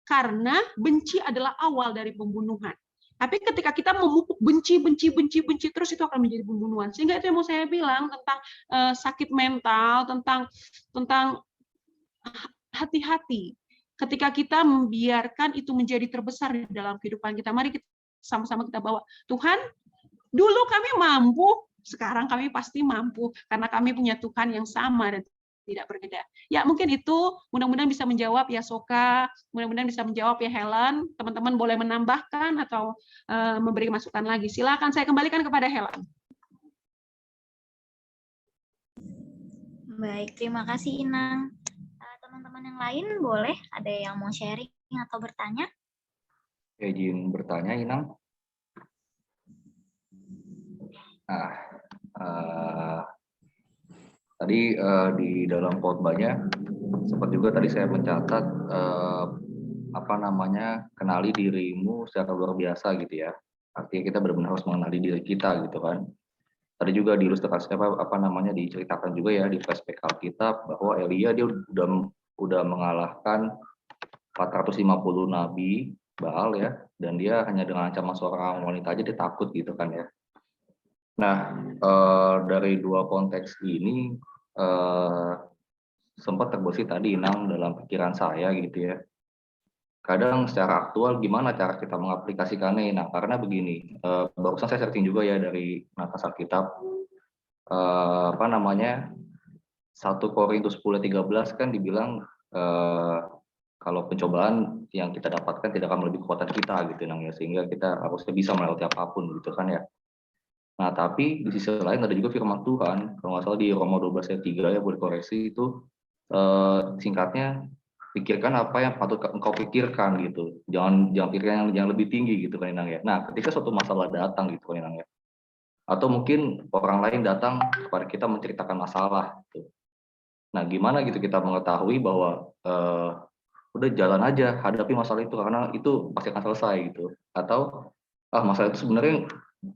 Karena benci adalah awal dari pembunuhan. Tapi ketika kita memupuk benci terus, itu akan menjadi pembunuhan. Sehingga itu yang mau saya bilang tentang sakit mental, tentang hati-hati. Ketika kita membiarkan itu menjadi terbesar di dalam kehidupan kita, mari kita sama-sama kita bawa, Tuhan, dulu kami mampu, sekarang kami pasti mampu, karena kami punya Tuhan yang sama dan tidak berbeda. Ya mungkin itu mudah-mudahan bisa menjawab ya Soka, mudah-mudahan bisa menjawab ya Helen. Teman-teman boleh menambahkan atau memberi masukan lagi. Silakan, saya kembalikan kepada Helen. Baik, terima kasih Inang. Teman-teman yang lain boleh ada yang mau sharing atau bertanya? Izin bertanya Inang. Tadi di dalam khotbahnya sempat juga tadi saya mencatat kenali dirimu secara luar biasa gitu ya. Artinya kita benar-benar harus mengenali diri kita gitu kan. Tadi juga diilustrasikan diceritakan juga ya di flashback Alkitab bahwa Elia dia udah mengalahkan 450 nabi Baal ya, dan dia hanya dengan ancaman seorang wanita aja dia takut gitu kan ya. Nah, dari dua konteks ini sempat terbesit tadi Inang dalam pikiran saya gitu ya. Kadang secara aktual gimana cara kita mengaplikasikannya Inang? Karena begini, barusan saya searching juga ya dari naskah Alkitab, apa namanya, 1 Korintus 10:13 kan dibilang kalau pencobaan yang kita dapatkan tidak akan melebihi kekuatan kita gitu Inang ya, sehingga kita harusnya bisa melewati apapun gitu kan ya. Nah, tapi di sisi lain ada juga firman Tuhan, kalau nggak salah di Roma 12:3 ya, boleh koreksi itu, singkatnya, pikirkan apa yang patut engkau pikirkan gitu. Jangan pikirkan yang lebih tinggi gitu kan Inang ya. Nah, ketika suatu masalah datang gitu kan Inang ya. Atau mungkin orang lain datang kepada kita menceritakan masalah gitu. Nah, gimana gitu kita mengetahui bahwa udah jalan aja hadapi masalah itu karena itu pasti akan selesai gitu. Atau masalah itu sebenarnya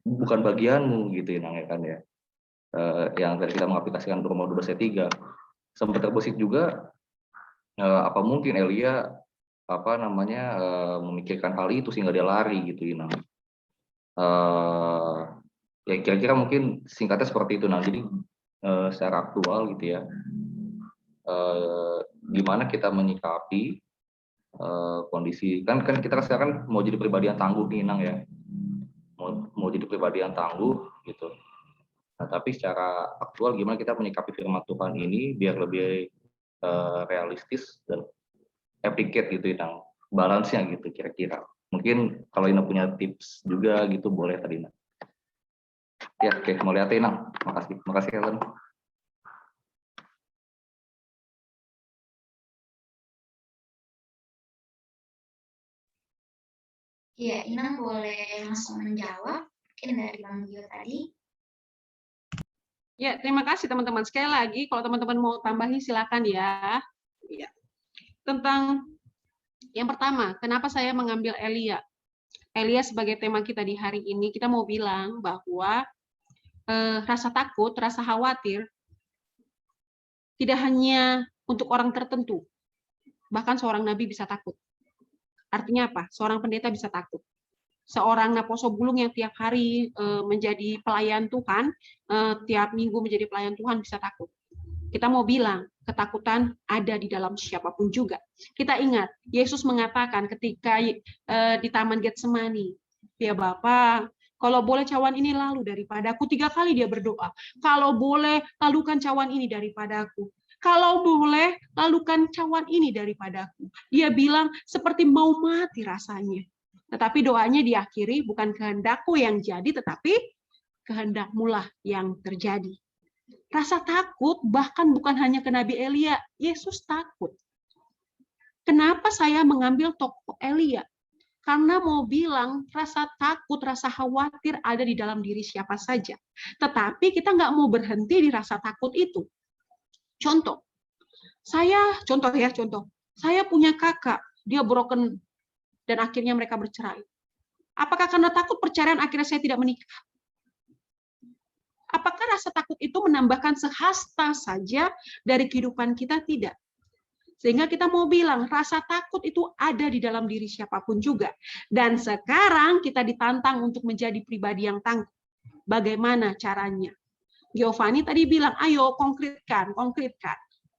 bukan bagianmu gitu Inang ya kan ya. Yang tadi kita mengaplikasikan Roma 12:3 sempat terbesit juga apa mungkin Elia apa namanya memikirkan hal itu sehingga dia lari gitu Inang. Ya kira-kira mungkin singkatnya seperti itu. Nah, jadi secara aktual gitu ya, gimana kita menyikapi kondisi kan kita sekarang mau jadi pribadi yang tangguh nih Inang ya, mau jadi pribadi yang tangguh gitu. Nah, tapi secara aktual gimana kita menyikapi firman Tuhan ini biar lebih realistis dan applicate gitu Inang, balance-nya gitu kira-kira. Mungkin kalau Ina punya tips juga gitu boleh tadi Ina. Ya oke, mau lihat Inang. Makasih Helen. Ya, Inang boleh langsung menjawab mungkin dari Bang Gio tadi. Ya, terima kasih teman-teman. Sekali lagi, kalau teman-teman mau tambahin silakan ya. Ya. Tentang yang pertama, kenapa saya mengambil Elia? Elia sebagai tema kita di hari ini, kita mau bilang bahwa rasa takut, rasa khawatir, tidak hanya untuk orang tertentu. Bahkan seorang nabi bisa takut. Artinya apa? Seorang pendeta bisa takut. Seorang Naposo Bulung yang tiap hari menjadi pelayan Tuhan, tiap minggu menjadi pelayan Tuhan bisa takut. Kita mau bilang, ketakutan ada di dalam siapapun juga. Kita ingat, Yesus mengatakan ketika di Taman Getsemani, ya Bapa, kalau boleh cawan ini lalu daripadaku. 3 kali dia berdoa. Kalau boleh lalukan cawan ini daripadaku. Kalau boleh lalukan cawan ini daripadaku. Dia bilang seperti mau mati rasanya. Tetapi doanya diakhiri bukan kehendakku yang jadi, tetapi kehendakmulah yang terjadi. Rasa takut bahkan bukan hanya ke Nabi Elia, Yesus takut. Kenapa saya mengambil tokoh Elia? Karena mau bilang rasa takut, rasa khawatir ada di dalam diri siapa saja. Tetapi kita nggak mau berhenti di rasa takut itu. Contoh, saya punya kakak, dia broken dan akhirnya mereka bercerai. Apakah karena takut perceraian akhirnya saya tidak menikah? Apakah rasa takut itu menambahkan sehasta saja dari kehidupan kita? Tidak. Sehingga kita mau bilang, rasa takut itu ada di dalam diri siapapun juga. Dan sekarang kita ditantang untuk menjadi pribadi yang tangguh. Bagaimana caranya? Giovanni tadi bilang, ayo konkretkan.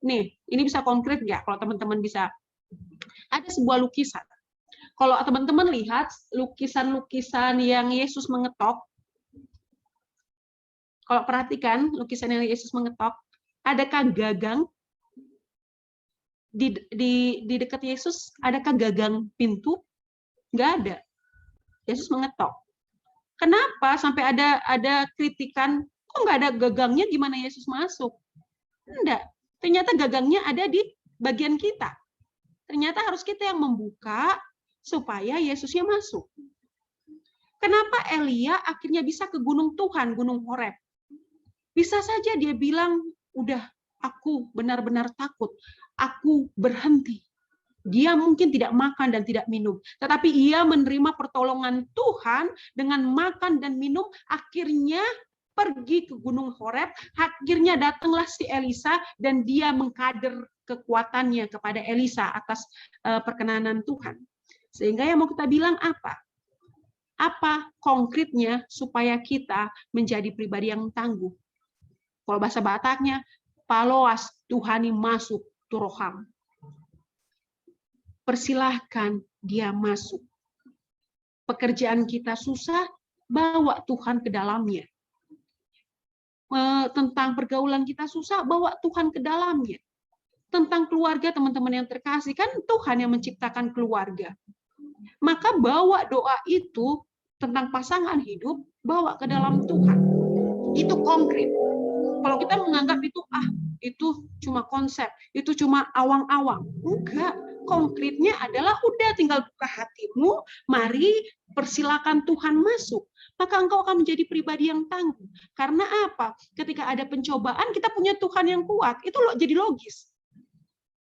Nih, ini bisa konkret nggak kalau teman-teman bisa? Ada sebuah lukisan. Kalau teman-teman lihat lukisan-lukisan yang Yesus mengetok, kalau perhatikan lukisan yang Yesus mengetok, adakah gagang di dekat Yesus? Adakah gagang pintu? Nggak ada. Yesus mengetok. Kenapa sampai ada kritikan? Kok nggak ada gagangnya? Gimana Yesus masuk? Enggak. Ternyata gagangnya ada di bagian kita. Ternyata harus kita yang membuka supaya Yesusnya masuk. Kenapa Elia akhirnya bisa ke gunung Tuhan, gunung Horeb? Bisa saja dia bilang, udah aku benar-benar takut, aku berhenti. Dia mungkin tidak makan dan tidak minum, tetapi ia menerima pertolongan Tuhan dengan makan dan minum, akhirnya pergi ke gunung Horeb, akhirnya datanglah si Elisa dan dia mengkader kekuatannya kepada Elisa atas perkenanan Tuhan. Sehingga yang mau kita bilang apa? Apa konkretnya supaya kita menjadi pribadi yang tangguh? Kalau bahasa Bataknya, paloas Tuhani masuk turoham. Persilahkan dia masuk. Pekerjaan kita susah, bawa Tuhan ke dalamnya. Tentang pergaulan kita susah, bawa Tuhan ke dalamnya. Tentang keluarga teman-teman yang terkasih, kan Tuhan yang menciptakan keluarga. Maka bawa doa itu tentang pasangan hidup, bawa ke dalam Tuhan. Itu konkret. Kalau kita menganggap itu cuma konsep, itu cuma awang-awang. Enggak, konkretnya adalah udah tinggal buka hatimu, mari persilakan Tuhan masuk. Maka engkau akan menjadi pribadi yang tangguh. Karena apa? Ketika ada pencobaan, kita punya Tuhan yang kuat. Itu jadi logis.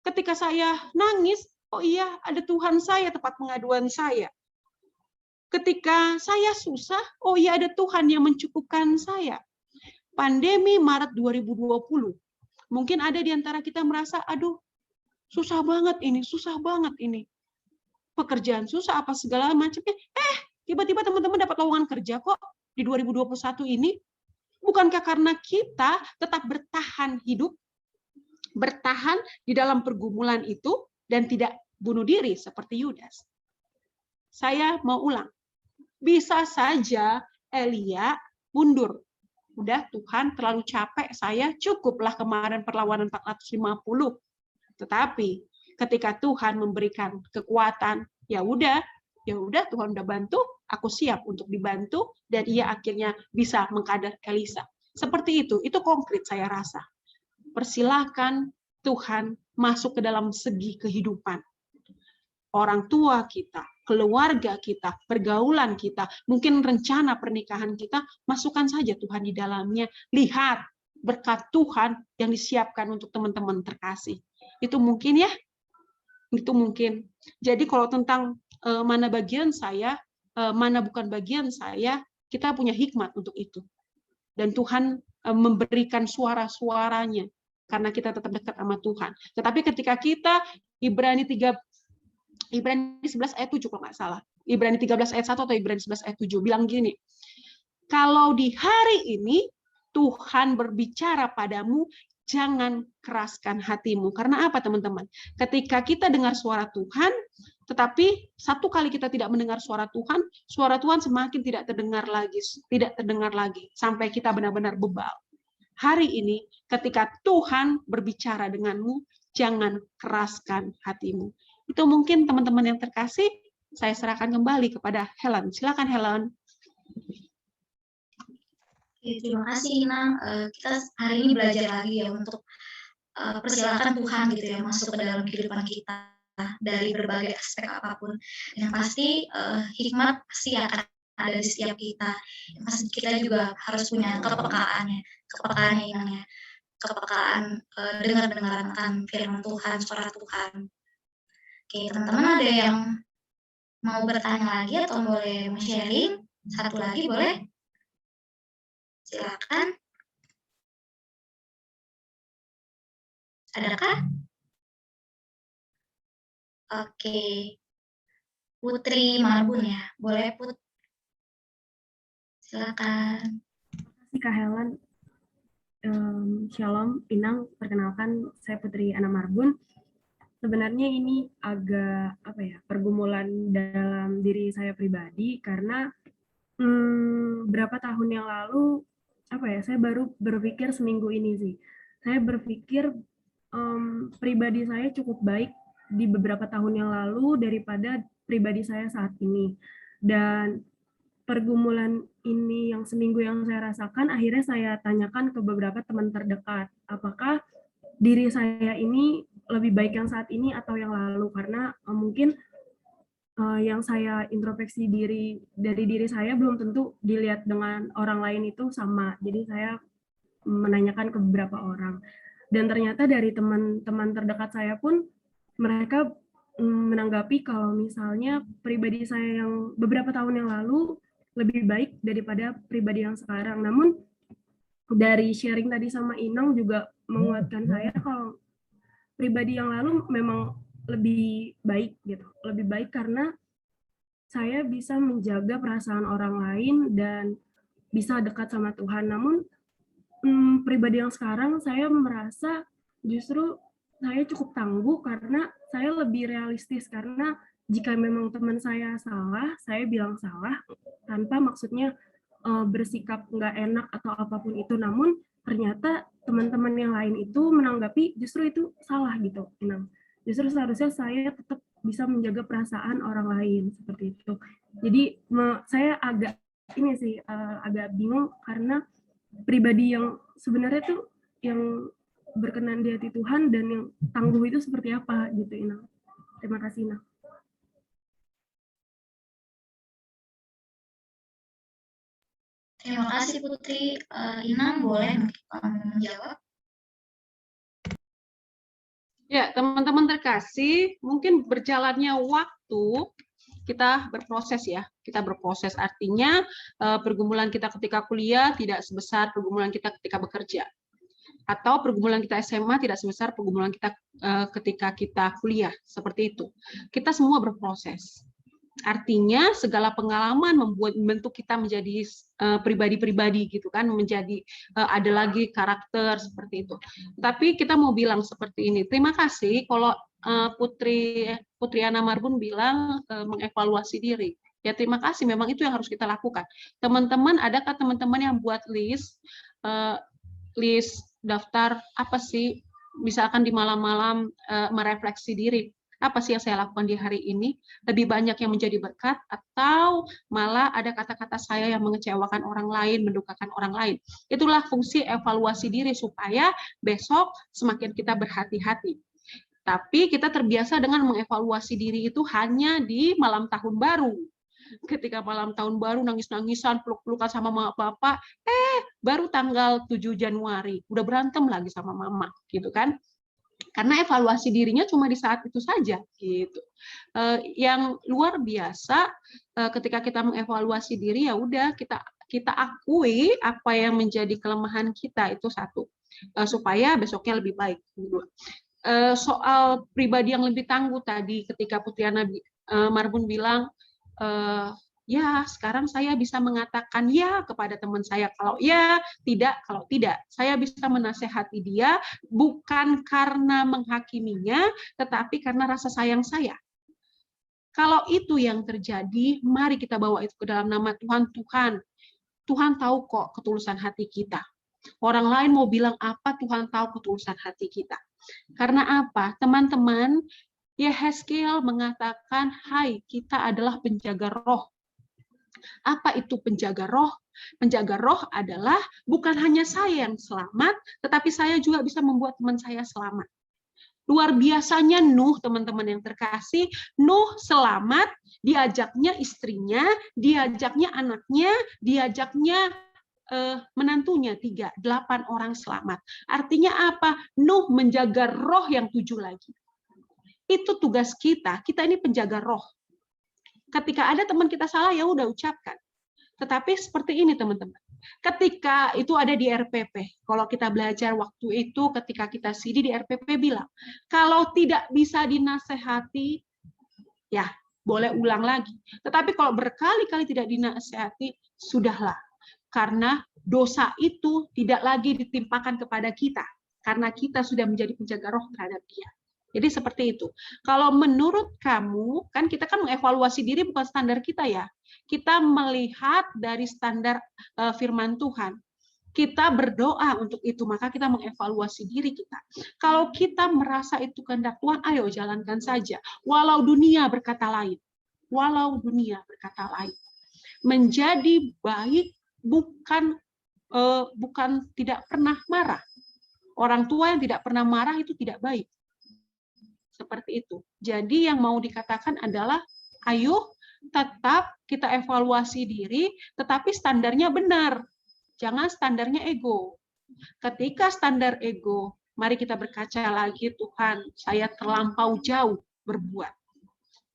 Ketika saya nangis, oh iya, ada Tuhan saya, tempat pengaduan saya. Ketika saya susah, oh iya, ada Tuhan yang mencukupkan saya. Pandemi Maret 2020, mungkin ada di antara kita merasa, aduh, susah banget ini. Pekerjaan susah, apa segala macamnya. Tiba-tiba teman-teman dapat lowongan kerja kok di 2021 ini. Bukankah karena kita tetap bertahan hidup, bertahan di dalam pergumulan itu, dan tidak bunuh diri seperti Yudas? Saya mau ulang. Bisa saja Elia mundur. Udah, Tuhan terlalu capek, saya cukuplah kemarin perlawanan 450. Tetapi ketika Tuhan memberikan kekuatan, ya udah Tuhan udah bantu, aku siap untuk dibantu, dan ia akhirnya bisa mengkader Elisa. Seperti itu konkret saya rasa. Persilahkan Tuhan masuk ke dalam segi kehidupan. Orang tua kita, keluarga kita, pergaulan kita, mungkin rencana pernikahan kita, masukkan saja Tuhan di dalamnya. Lihat berkat Tuhan yang disiapkan untuk teman-teman terkasih. Itu mungkin ya? Itu mungkin. Jadi kalau tentang mana bagian saya, mana bukan bagian saya, kita punya hikmat untuk itu. Dan Tuhan memberikan suara-suaranya karena kita tetap dekat sama Tuhan. Tetapi ketika kita Ibrani 11 ayat 7 kalau nggak salah. Ibrani 13 ayat 1 atau Ibrani 11 ayat 7 bilang gini. Kalau di hari ini Tuhan berbicara padamu, jangan keraskan hatimu. Karena apa teman-teman? Ketika kita dengar suara Tuhan, tetapi satu kali kita tidak mendengar suara Tuhan semakin tidak terdengar lagi sampai kita benar-benar bebal. Hari ini ketika Tuhan berbicara denganmu, jangan keraskan hatimu. Itu mungkin teman-teman yang terkasih, saya serahkan kembali kepada Helen. Silakan Helen. Terima kasih Inang. Kita hari ini belajar lagi ya untuk persilakan Tuhan gitu ya masuk ke dalam kehidupan kita dari berbagai aspek apapun. Yang pasti hikmat pasti akan ada di setiap kita. Yang pasti kita juga harus punya kepekaannya Inang ya. Kepekaan dengar-dengaran akan firman Tuhan, suara Tuhan. Oke, teman-teman ada yang mau bertanya lagi atau boleh sharing? Satu lagi boleh? Silakan. Adakah? Oke. Putri Marbun ya. Boleh Put? Silakan. Terima kasih Kak Helen. Shalom, Inang. Perkenalkan, saya Putri Ana Marbun. Sebenarnya ini agak pergumulan dalam diri saya pribadi karena berapa tahun yang lalu saya baru berpikir seminggu ini sih. Saya berpikir pribadi saya cukup baik di beberapa tahun yang lalu daripada pribadi saya saat ini. Dan pergumulan ini yang seminggu yang saya rasakan, akhirnya saya tanyakan ke beberapa teman terdekat, apakah diri saya ini lebih baik yang saat ini atau yang lalu, karena mungkin yang saya introspeksi dari diri saya belum tentu dilihat dengan orang lain itu sama. Jadi saya menanyakan ke beberapa orang. Dan ternyata dari teman-teman terdekat saya pun mereka menanggapi kalau misalnya pribadi saya yang beberapa tahun yang lalu lebih baik daripada pribadi yang sekarang. Namun dari sharing tadi sama Inang juga menguatkan saya kalau pribadi yang lalu memang lebih baik gitu. Lebih baik karena saya bisa menjaga perasaan orang lain dan bisa dekat sama Tuhan. Namun pribadi yang sekarang saya merasa justru saya cukup tangguh karena saya lebih realistis, karena jika memang teman saya salah, saya bilang salah tanpa maksudnya bersikap nggak enak atau apapun itu. Namun ternyata teman-teman yang lain itu menanggapi justru itu salah gitu. Justru seharusnya saya tetap bisa menjaga perasaan orang lain seperti itu. Jadi saya agak ini sih agak bingung karena pribadi yang sebenarnya tuh yang berkenan di hati Tuhan dan yang tangguh itu seperti apa gitu, Inang. Terima kasih, Inang. Terima kasih Putri. Inang boleh menjawab? Ya, teman-teman terkasih, mungkin berjalannya waktu kita berproses ya. Kita berproses artinya pergumulan kita ketika kuliah tidak sebesar pergumulan kita ketika bekerja. Atau pergumulan kita SMA tidak sebesar pergumulan kita ketika kita kuliah, seperti itu. Kita semua berproses. Artinya segala pengalaman membentuk kita menjadi pribadi-pribadi gitu kan, menjadi ada lagi karakter seperti itu. Tapi kita mau bilang seperti ini. Terima kasih kalau Putri Ana Marbun bilang mengevaluasi diri. Ya terima kasih, memang itu yang harus kita lakukan. Teman-teman, adakah teman-teman yang buat list daftar apa sih, misalkan di malam-malam merefleksi diri, apa sih yang saya lakukan di hari ini, lebih banyak yang menjadi berkat atau malah ada kata-kata saya yang mengecewakan orang lain, mendukakan orang lain. Itulah fungsi evaluasi diri supaya besok semakin kita berhati-hati. Tapi kita terbiasa dengan mengevaluasi diri itu hanya di malam tahun baru. Ketika malam tahun baru nangis-nangisan, peluk-pelukan sama mama bapak, baru tanggal 7 Januari udah berantem lagi sama mama, gitu kan? Karena evaluasi dirinya cuma di saat itu saja, gitu. Yang luar biasa ketika kita mengevaluasi diri, ya udah kita akui apa yang menjadi kelemahan kita itu satu, supaya besoknya lebih baik. Soal pribadi yang lebih tangguh tadi, ketika Putri Ana Marbun bilang, ya sekarang saya bisa mengatakan ya kepada teman saya, kalau ya, tidak, kalau tidak. Saya bisa menasehati dia bukan karena menghakiminya, tetapi karena rasa sayang saya. Kalau itu yang terjadi, mari kita bawa itu ke dalam nama Tuhan. Tuhan tahu kok ketulusan hati kita. Orang lain mau bilang apa, Tuhan tahu ketulusan hati kita. Karena apa? Teman-teman, Yehezkiel mengatakan, hai, kita adalah penjaga roh. Apa itu penjaga roh? Penjaga roh adalah bukan hanya saya yang selamat, tetapi saya juga bisa membuat teman saya selamat. Luar biasanya Nuh, teman-teman yang terkasih, Nuh selamat, diajaknya istrinya, diajaknya anaknya, diajaknya menantunya 8 orang selamat. Artinya apa? Nuh menjaga roh yang 7 lagi. Itu tugas kita ini penjaga roh. Ketika ada teman kita salah, ya udah ucapkan. Tetapi seperti ini teman-teman. Ketika itu ada di RPP, kalau kita belajar waktu itu ketika kita CD di RPP bilang, kalau tidak bisa dinasehati, ya boleh ulang lagi. Tetapi kalau berkali-kali tidak dinasehati, sudahlah. Karena dosa itu tidak lagi ditimpakan kepada kita. Karena kita sudah menjadi penjaga roh terhadap dia. Jadi seperti itu. Kalau menurut kamu, kan kita kan mengevaluasi diri bukan standar kita ya. Kita melihat dari standar firman Tuhan. Kita berdoa untuk itu, maka kita mengevaluasi diri kita. Kalau kita merasa itu kehendak Tuhan, ayo jalankan saja. Walau dunia berkata lain. Walau dunia berkata lain. Menjadi baik bukan tidak pernah marah. Orang tua yang tidak pernah marah itu tidak baik. Seperti itu. Jadi yang mau dikatakan adalah, ayo tetap kita evaluasi diri, tetapi standarnya benar. Jangan standarnya ego. Ketika standar ego, mari kita berkaca lagi, Tuhan, saya terlampau jauh berbuat.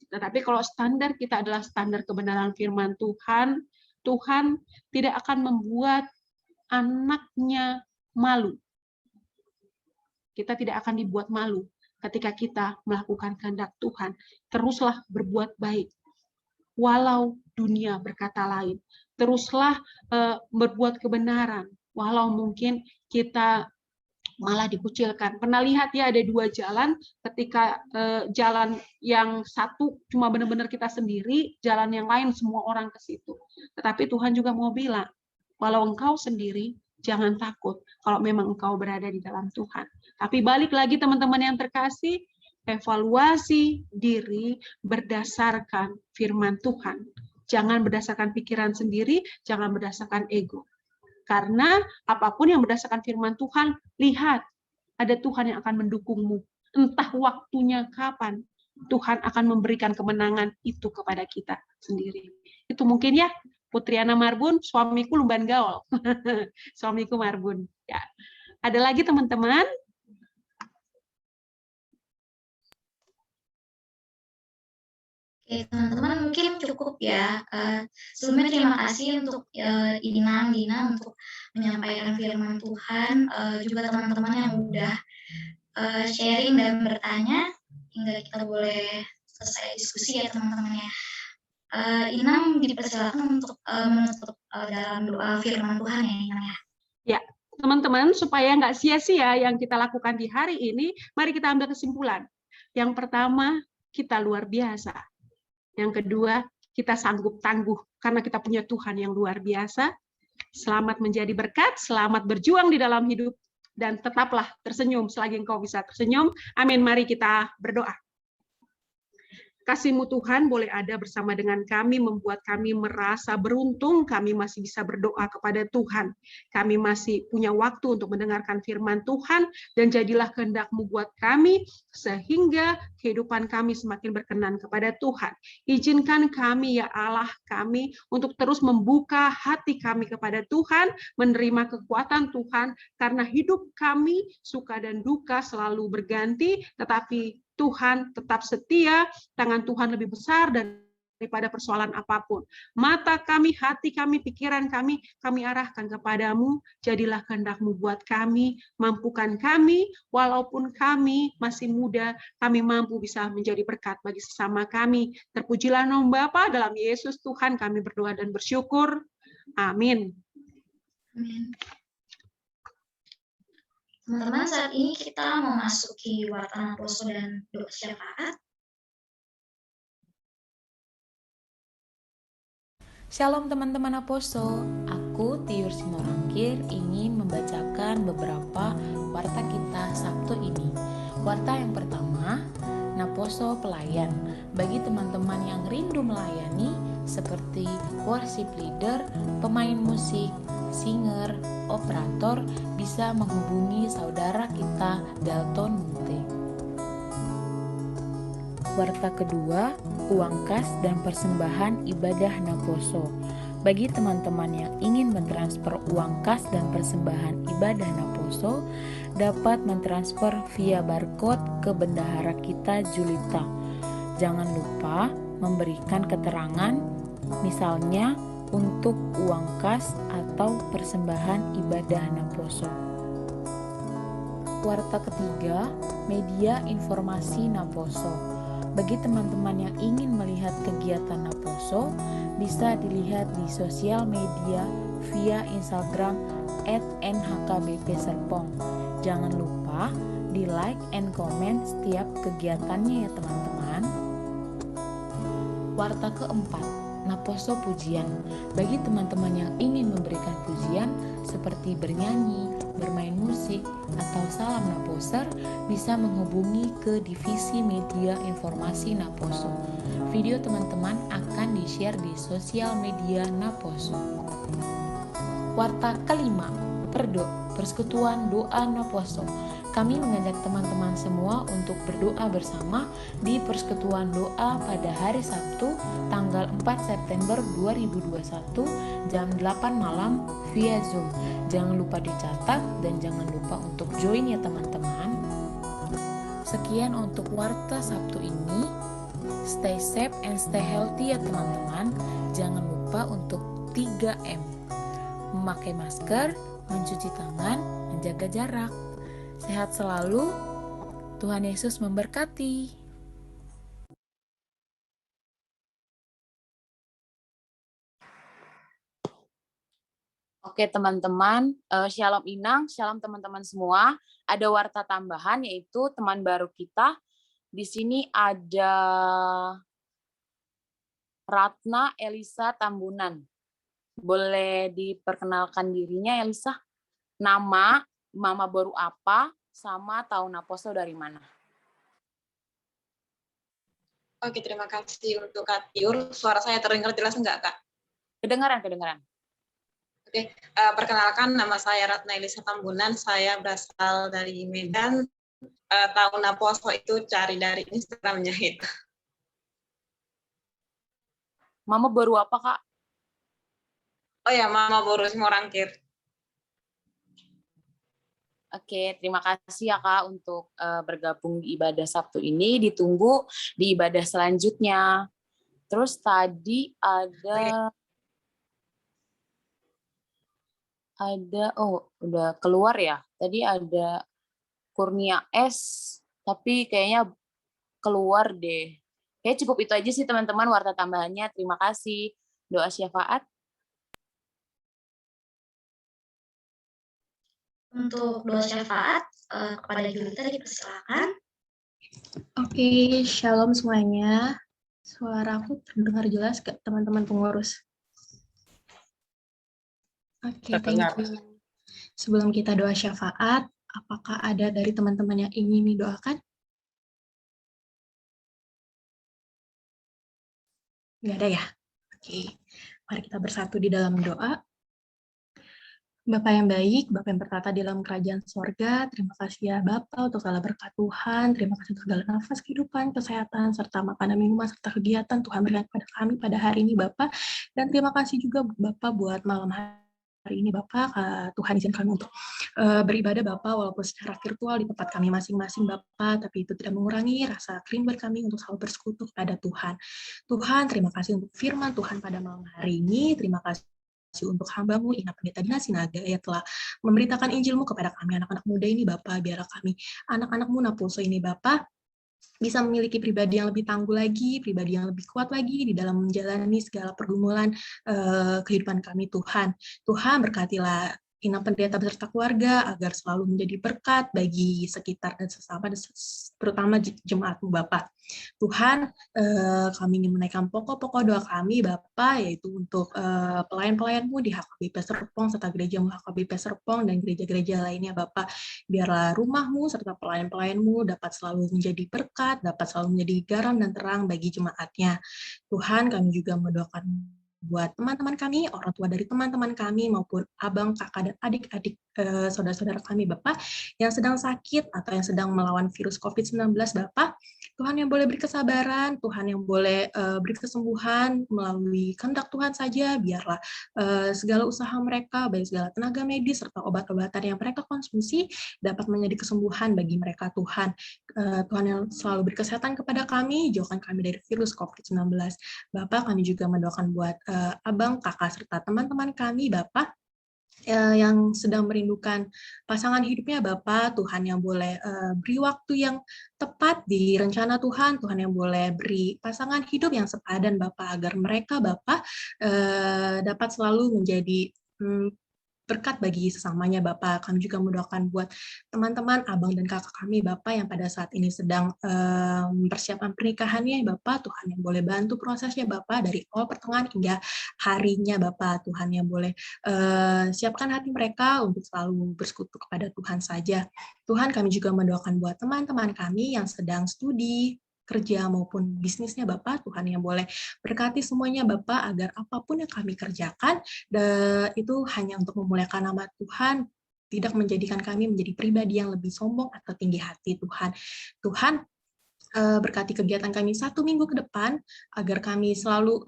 Tetapi kalau standar kita adalah standar kebenaran firman Tuhan, Tuhan tidak akan membuat anaknya malu. Kita tidak akan dibuat malu ketika kita melakukan kehendak Tuhan. Teruslah berbuat baik. walau dunia berkata lain. Teruslah berbuat kebenaran, walau mungkin kita malah dikucilkan. Pernah lihat ya, ada dua jalan, ketika jalan yang satu cuma benar-benar kita sendiri, jalan yang lain semua orang ke situ. Tetapi Tuhan juga mau bilang, walau engkau sendiri, jangan takut kalau memang engkau berada di dalam Tuhan. Tapi balik lagi teman-teman yang terkasih, evaluasi diri berdasarkan firman Tuhan. Jangan berdasarkan pikiran sendiri, jangan berdasarkan ego. Karena apapun yang berdasarkan firman Tuhan, lihat, ada Tuhan yang akan mendukungmu. Entah waktunya kapan, Tuhan akan memberikan kemenangan itu kepada kita sendiri. Itu mungkin ya, Putri Ana Marbun, suamiku lumban gaul. Suamiku Marbun. Ya. Ada lagi teman-teman? Oke, teman-teman mungkin cukup ya. Sebelumnya terima kasih untuk Dina untuk menyampaikan firman Tuhan, juga teman-teman yang udah sharing dan bertanya hingga kita boleh selesai diskusi ya teman-teman ya. Inam dipersilakan untuk menutup dalam doa firman Tuhan ya Inam ya. Ya, teman-teman, supaya nggak sia-sia yang kita lakukan di hari ini, mari kita ambil kesimpulan. Yang pertama, kita luar biasa. Yang kedua, kita sanggup tangguh karena kita punya Tuhan yang luar biasa. Selamat menjadi berkat, selamat berjuang di dalam hidup, dan tetaplah tersenyum selagi engkau bisa tersenyum. Amin. Mari kita berdoa. Kasih-Mu Tuhan boleh ada bersama dengan kami, membuat kami merasa beruntung, kami masih bisa berdoa kepada Tuhan. Kami masih punya waktu untuk mendengarkan firman Tuhan, dan jadilah kehendak-Mu buat kami, sehingga kehidupan kami semakin berkenan kepada Tuhan. Izinkan kami, ya Allah kami, untuk terus membuka hati kami kepada Tuhan, menerima kekuatan Tuhan, karena hidup kami, suka dan duka selalu berganti, tetapi Tuhan tetap setia, tangan Tuhan lebih besar daripada persoalan apapun. Mata kami, hati kami, pikiran kami arahkan kepadamu, jadilah kehendak-Mu buat kami, mampukan kami, walaupun kami masih muda, kami mampu bisa menjadi berkat bagi sesama kami. Terpujilah nama Bapa, dalam Yesus Tuhan kami berdoa dan bersyukur. Amin. Amin. Teman-teman, saat ini kita memasuki warta naposo dan doa syafaat. Shalom teman-teman Aposo, aku Tiur Sinorangkir ingin membacakan beberapa warta kita Sabtu ini. Warta yang pertama, Naposo Pelayan. Bagi teman-teman yang rindu melayani seperti worship leader, pemain musik, singer, operator, bisa menghubungi saudara kita Dalton Munte. Warta kedua, uang kas dan persembahan ibadah Naposo. Bagi teman-teman yang ingin mentransfer uang kas dan persembahan ibadah Naposo, dapat mentransfer via barcode ke bendahara kita Julita. Jangan lupa memberikan keterangan, misalnya untuk uang kas atau persembahan ibadah Naposo. Warta ketiga, media informasi Naposo. Bagi teman-teman yang ingin melihat kegiatan Naposo, bisa dilihat di sosial media via Instagram @nhkbp_serpong. Jangan lupa di like and comment setiap kegiatannya ya teman-teman. Warta keempat, Naposo Pujian. Bagi teman-teman yang ingin memberikan pujian seperti bernyanyi, bermain musik, atau salam Naposer, bisa menghubungi ke divisi media informasi Naposo. Video teman-teman akan di-share di sosial media Naposo. Warta kelima, Persekutuan Doa Naposo. Kami mengajak teman-teman semua untuk berdoa bersama di Persekutuan Doa pada hari Sabtu, tanggal 4 September 2021, jam 8 malam via Zoom. Jangan lupa dicatat dan jangan lupa untuk join ya teman-teman. Sekian untuk warta Sabtu ini. Stay safe and stay healthy ya teman-teman. Jangan lupa untuk 3M. Memakai masker, mencuci tangan, menjaga jarak. Sehat selalu, Tuhan Yesus memberkati. Oke teman-teman, Shalom Inang, Shalom teman-teman semua. Ada warta tambahan yaitu teman baru kita. Di sini ada Ratna Elisa Tambunan. Boleh diperkenalkan dirinya Elisa? Nama, mama baru apa, sama tahun apostel dari mana? Oke, terima kasih untuk Kak Tiur. Suara saya terdengar jelas enggak, Kak? Kedengaran. Oke, perkenalkan nama saya Ratna Elisa Tambunan. Saya berasal dari Medan. Tahun apostel itu cari dari Instagramnya itu. Mama baru apa, Kak? Oh ya, Mama Boros Morangkir. Oke, terima kasih ya Kak untuk bergabung di ibadah Sabtu ini. Ditunggu di ibadah selanjutnya. Terus tadi ada udah keluar ya. Tadi ada Kurnia S, tapi kayaknya keluar deh. Kayaknya cukup itu aja sih teman-teman warta tambahannya. Terima kasih. Doa syafaat. Untuk doa syafaat kepada Julita dipersilakan. Oke, shalom semuanya. Suaraku terdengar jelas gak teman-teman pengurus? Oke, thank you. Sebelum kita doa syafaat, apakah ada dari teman-teman yang ingin didoakan? Nggak ada ya? Oke, mari kita bersatu di dalam doa. Bapak yang baik, Bapak yang bertata di dalam kerajaan sorga, terima kasih ya Bapak untuk segala berkat Tuhan, terima kasih untuk segala nafas kehidupan, kesehatan, serta makanan, minuman, serta kegiatan Tuhan berikan kepada kami pada hari ini Bapak, dan terima kasih juga Bapak buat malam hari ini Bapak, Tuhan izinkan kami untuk beribadah Bapak, walaupun secara virtual di tempat kami masing-masing Bapak, tapi itu tidak mengurangi rasa kerinduan kami untuk selalu bersekutu pada Tuhan. Tuhan, terima kasih untuk firman Tuhan pada malam hari ini, terima kasih untuk hamba-Mu, Ina Pendeta Dina Sinaga, yang telah memberitakan Injil-Mu kepada kami, anak-anak muda ini, Bapak, biarlah kami, anak-anak-Mu Napulso ini, Bapak, bisa memiliki pribadi yang lebih tangguh lagi, pribadi yang lebih kuat lagi di dalam menjalani segala pergumulan kehidupan kami, Tuhan. Tuhan, berkatilah Ina Pendeta beserta keluarga agar selalu menjadi berkat bagi sekitar dan sesama, terutama jemaat-Mu, Bapak. Tuhan, kami ingin menaikkan pokok-pokok doa kami, Bapak, yaitu untuk pelayan-pelayan-Mu di HKBP Serpong, serta gereja-Mu HKBP Serpong, dan gereja-gereja lainnya, Bapak. Biarlah rumah-Mu, serta pelayan-pelayan-Mu dapat selalu menjadi berkat, dapat selalu menjadi garam dan terang bagi jemaatnya. Tuhan, kami juga mendoakan buat teman-teman kami, orang tua dari teman-teman kami, maupun abang, kakak, dan adik-adik saudara-saudara kami, Bapak, yang sedang sakit atau yang sedang melawan virus COVID-19, Bapak. Tuhan yang boleh beri kesabaran, Tuhan yang boleh beri kesembuhan melalui kehendak Tuhan saja, biarlah segala usaha mereka, baik segala tenaga medis, serta obat-obatan yang mereka konsumsi, dapat menjadi kesembuhan bagi mereka, Tuhan. Tuhan yang selalu beri kesehatan kepada kami, jauhkan kami dari virus COVID-19. Bapak, kami juga mendoakan buat abang, kakak, serta teman-teman kami, Bapak, yang sedang merindukan pasangan hidupnya, Bapak. Tuhan yang boleh beri waktu yang tepat di rencana Tuhan, Tuhan yang boleh beri pasangan hidup yang sepadan, Bapak, agar mereka, Bapak, dapat selalu menjadi berkat bagi sesamanya, Bapak. Kami juga mendoakan buat teman-teman, abang dan kakak kami, Bapak, yang pada saat ini sedang mempersiapkan pernikahannya, Bapak. Tuhan yang boleh bantu prosesnya, Bapak, dari awal pertengahan hingga harinya, Bapak. Tuhan yang boleh siapkan hati mereka untuk selalu bersekutu kepada Tuhan saja. Tuhan, kami juga mendoakan buat teman-teman kami yang sedang studi, kerja maupun bisnisnya, Bapak. Tuhan yang boleh berkati semuanya, Bapak, agar apapun yang kami kerjakan itu hanya untuk memuliakan nama Tuhan, tidak menjadikan kami menjadi pribadi yang lebih sombong atau tinggi hati, Tuhan. Tuhan, berkati kegiatan kami 1 minggu ke depan, agar kami selalu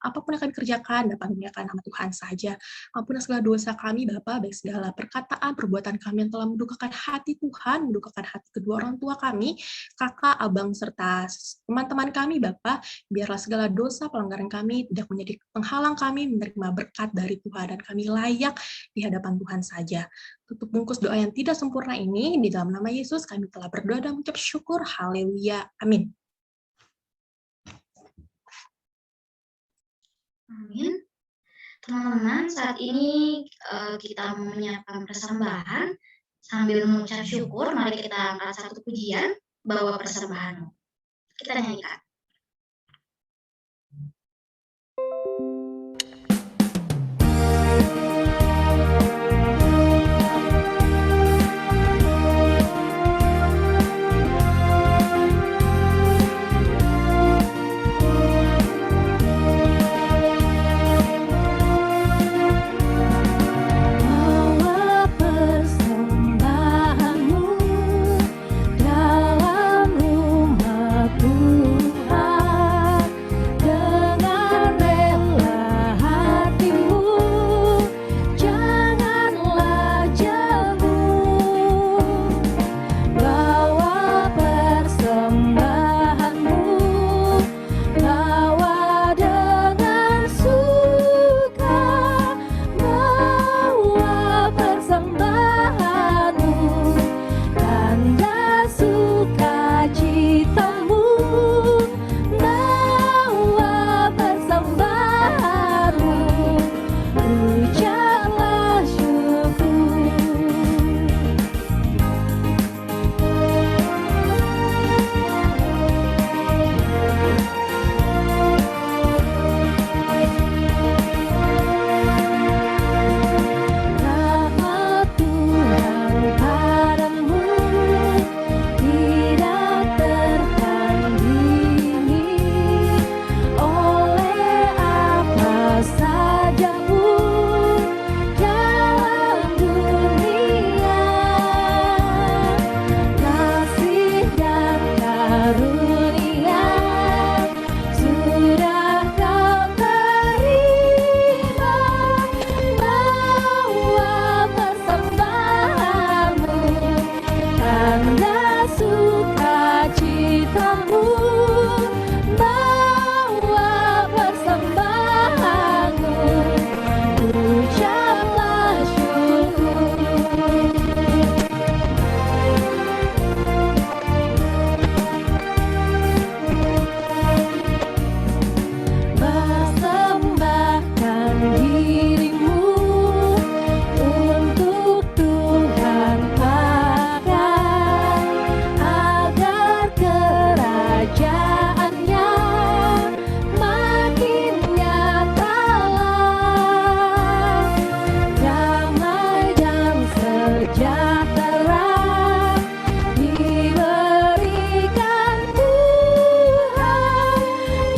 apapun yang kami kerjakan dapat memuliakan nama Tuhan saja. Ampunilah segala dosa kami, Bapa, baik segala perkataan, perbuatan kami yang telah mendukakan hati Tuhan, mendukakan hati kedua orang tua kami, kakak, abang, serta teman-teman kami, Bapa. Biarlah segala dosa pelanggaran kami tidak menjadi penghalang kami menerima berkat dari Tuhan, dan kami layak di hadapan Tuhan saja. Tutup bungkus doa yang tidak sempurna ini, di dalam nama Yesus kami telah berdoa dan mengucap syukur. Haleluya. Amin. Amin. Teman-teman, saat ini kita menyiapkan persembahan sambil mengucap syukur. Mari kita angkat satu pujian, bawa persembahan. Kita nyanyikan. Bawa persembahanmu dalam rumah Tuhan dengan rela hatimu, janganlah jemu. Bawa persembahanmu, bawa dengan suka, bawa persembahanmu, tanda sukacitamu, bawa persembahanmu, ucaplah syukur. Rahmat Tuhan padamu tidak tertandingi oleh apa saja pun dalam dunia. Kasih dan karunia sudah kau terima, bawa persembahanmu, tanda sukacitamu, bawa persembahanmu, ucaplah syukur. Persembahkan dirimu untuk Tuhan pakai, agar kerajaannya makin nyatalah. Damai dan sejahtera diberikan Tuhan,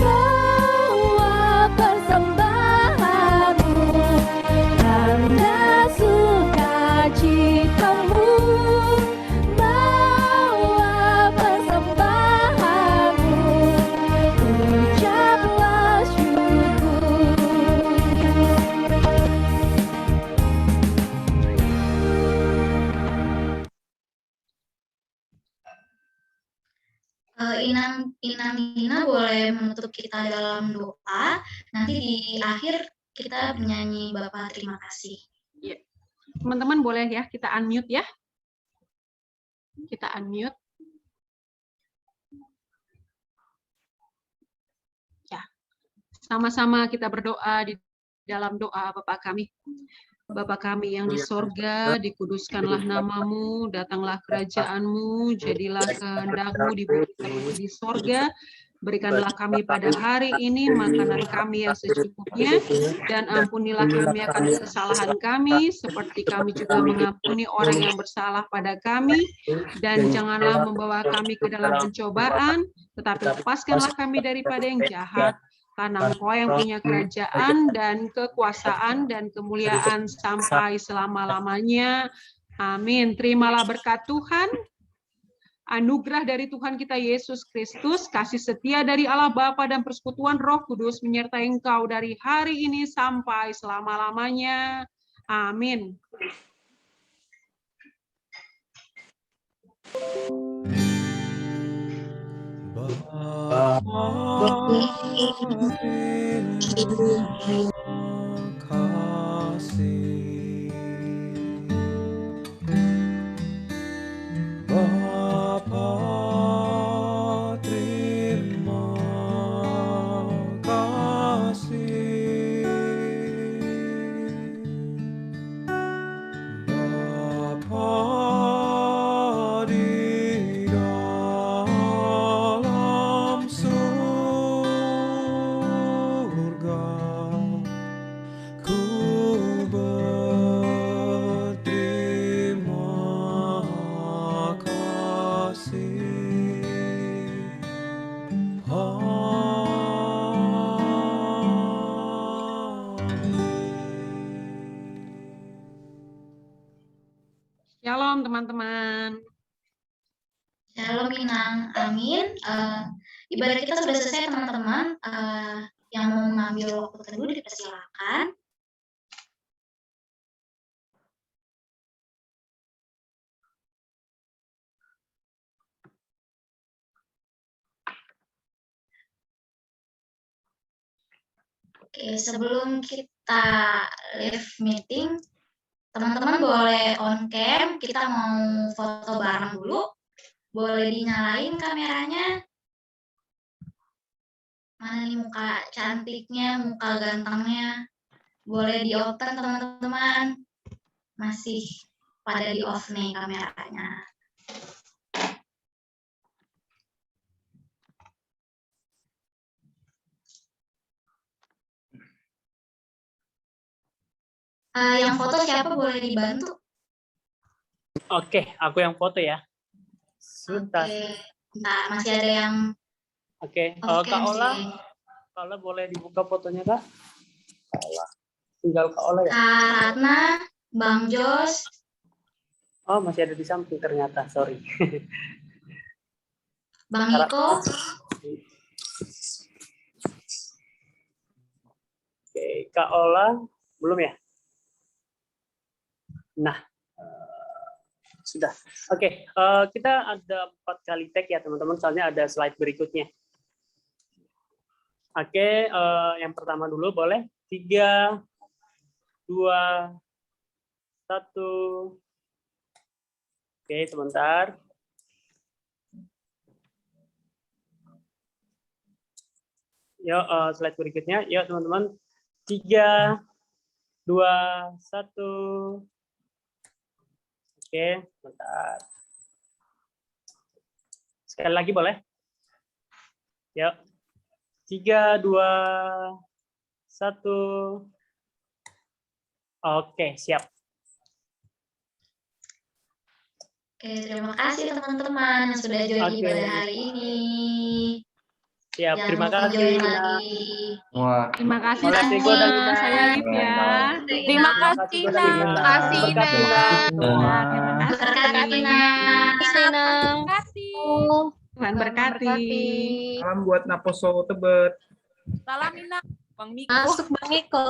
bawa persembahanmu, tanda sukacitamu, bawa persembahanmu, ucaplah syukur. Inang Nina boleh menutup kita dalam doa. Nanti di akhir kita menyanyi Bapa terima kasih. Ya. Teman-teman boleh ya kita unmute ya. Kita unmute. Ya. Sama-sama kita berdoa di dalam doa Bapa kami. Bapa kami yang di sorga, dikuduskanlah namamu, datanglah kerajaanmu, jadilah kehendak-Mu di bumi seperti di sorga. Berikanlah kami pada hari ini makanan kami yang secukupnya, dan ampunilah kami akan kesalahan kami, seperti kami juga mengampuni orang yang bersalah pada kami. Dan janganlah membawa kami ke dalam pencobaan, tetapi lepaskanlah kami daripada yang jahat. Karena Engkau yang punya kerajaan dan kekuasaan dan kemuliaan sampai selama-lamanya. Amin. Terimalah berkat Tuhan, anugerah dari Tuhan kita Yesus Kristus, kasih setia dari Allah Bapa dan persekutuan Roh Kudus menyertai engkau dari hari ini sampai selama-lamanya. Amin. Shalom teman-teman. Shalom Minang, amin. Ibadah kita sudah selesai teman-teman. Yang mau mengambil waktu teduh dipersilakan. Oke, sebelum kita live meeting, teman-teman boleh on cam, kita mau foto bareng dulu. Boleh dinyalain kameranya. Mana nih muka cantiknya, muka gantengnya. Boleh di open teman-teman. Masih pada di off nih kameranya. Yang foto siapa boleh dibantu? Oke, aku yang foto ya. Sebentar. Oke, bentar, masih ada yang Oke, off Kak cam Ola, sih. Kak Ola boleh dibuka fotonya Kak? Kak Ola. Tinggal Kak Ola ya? Kak Ratna, Bang Jos, Oh, masih ada di samping ternyata, sorry. Bang Niko. Oke, Kak Ola, belum ya? Nah, sudah. Oke, kita ada 4 kali tag ya teman-teman, soalnya ada slide berikutnya. Oke, yang pertama dulu boleh. 3, 2, 1. Oke, sebentar. Yuk, slide berikutnya. Yuk teman-teman. 3, 2, 1. Oke, sebentar. Sekali lagi boleh? Yuk. 3, 2, 1. Oke, siap. Oke, terima kasih teman-teman yang sudah join Oke. ibadah hari ini. Siap, Jangan terima lupa kasih. join Nina. lagi. Wah. Terima kasih Oleh semua. Tigo dan Nina. Saya Lip ya. Terima kasih, Goda Nina. Nina. Terima kasih, Berkat Nina. Nina. Ya, terima kasih. Berkat Nina. Senang. Tuhan berkati. Salam buat Naposo Tebet. Salam Nina. Bang Miko. Masuk Bang Niko.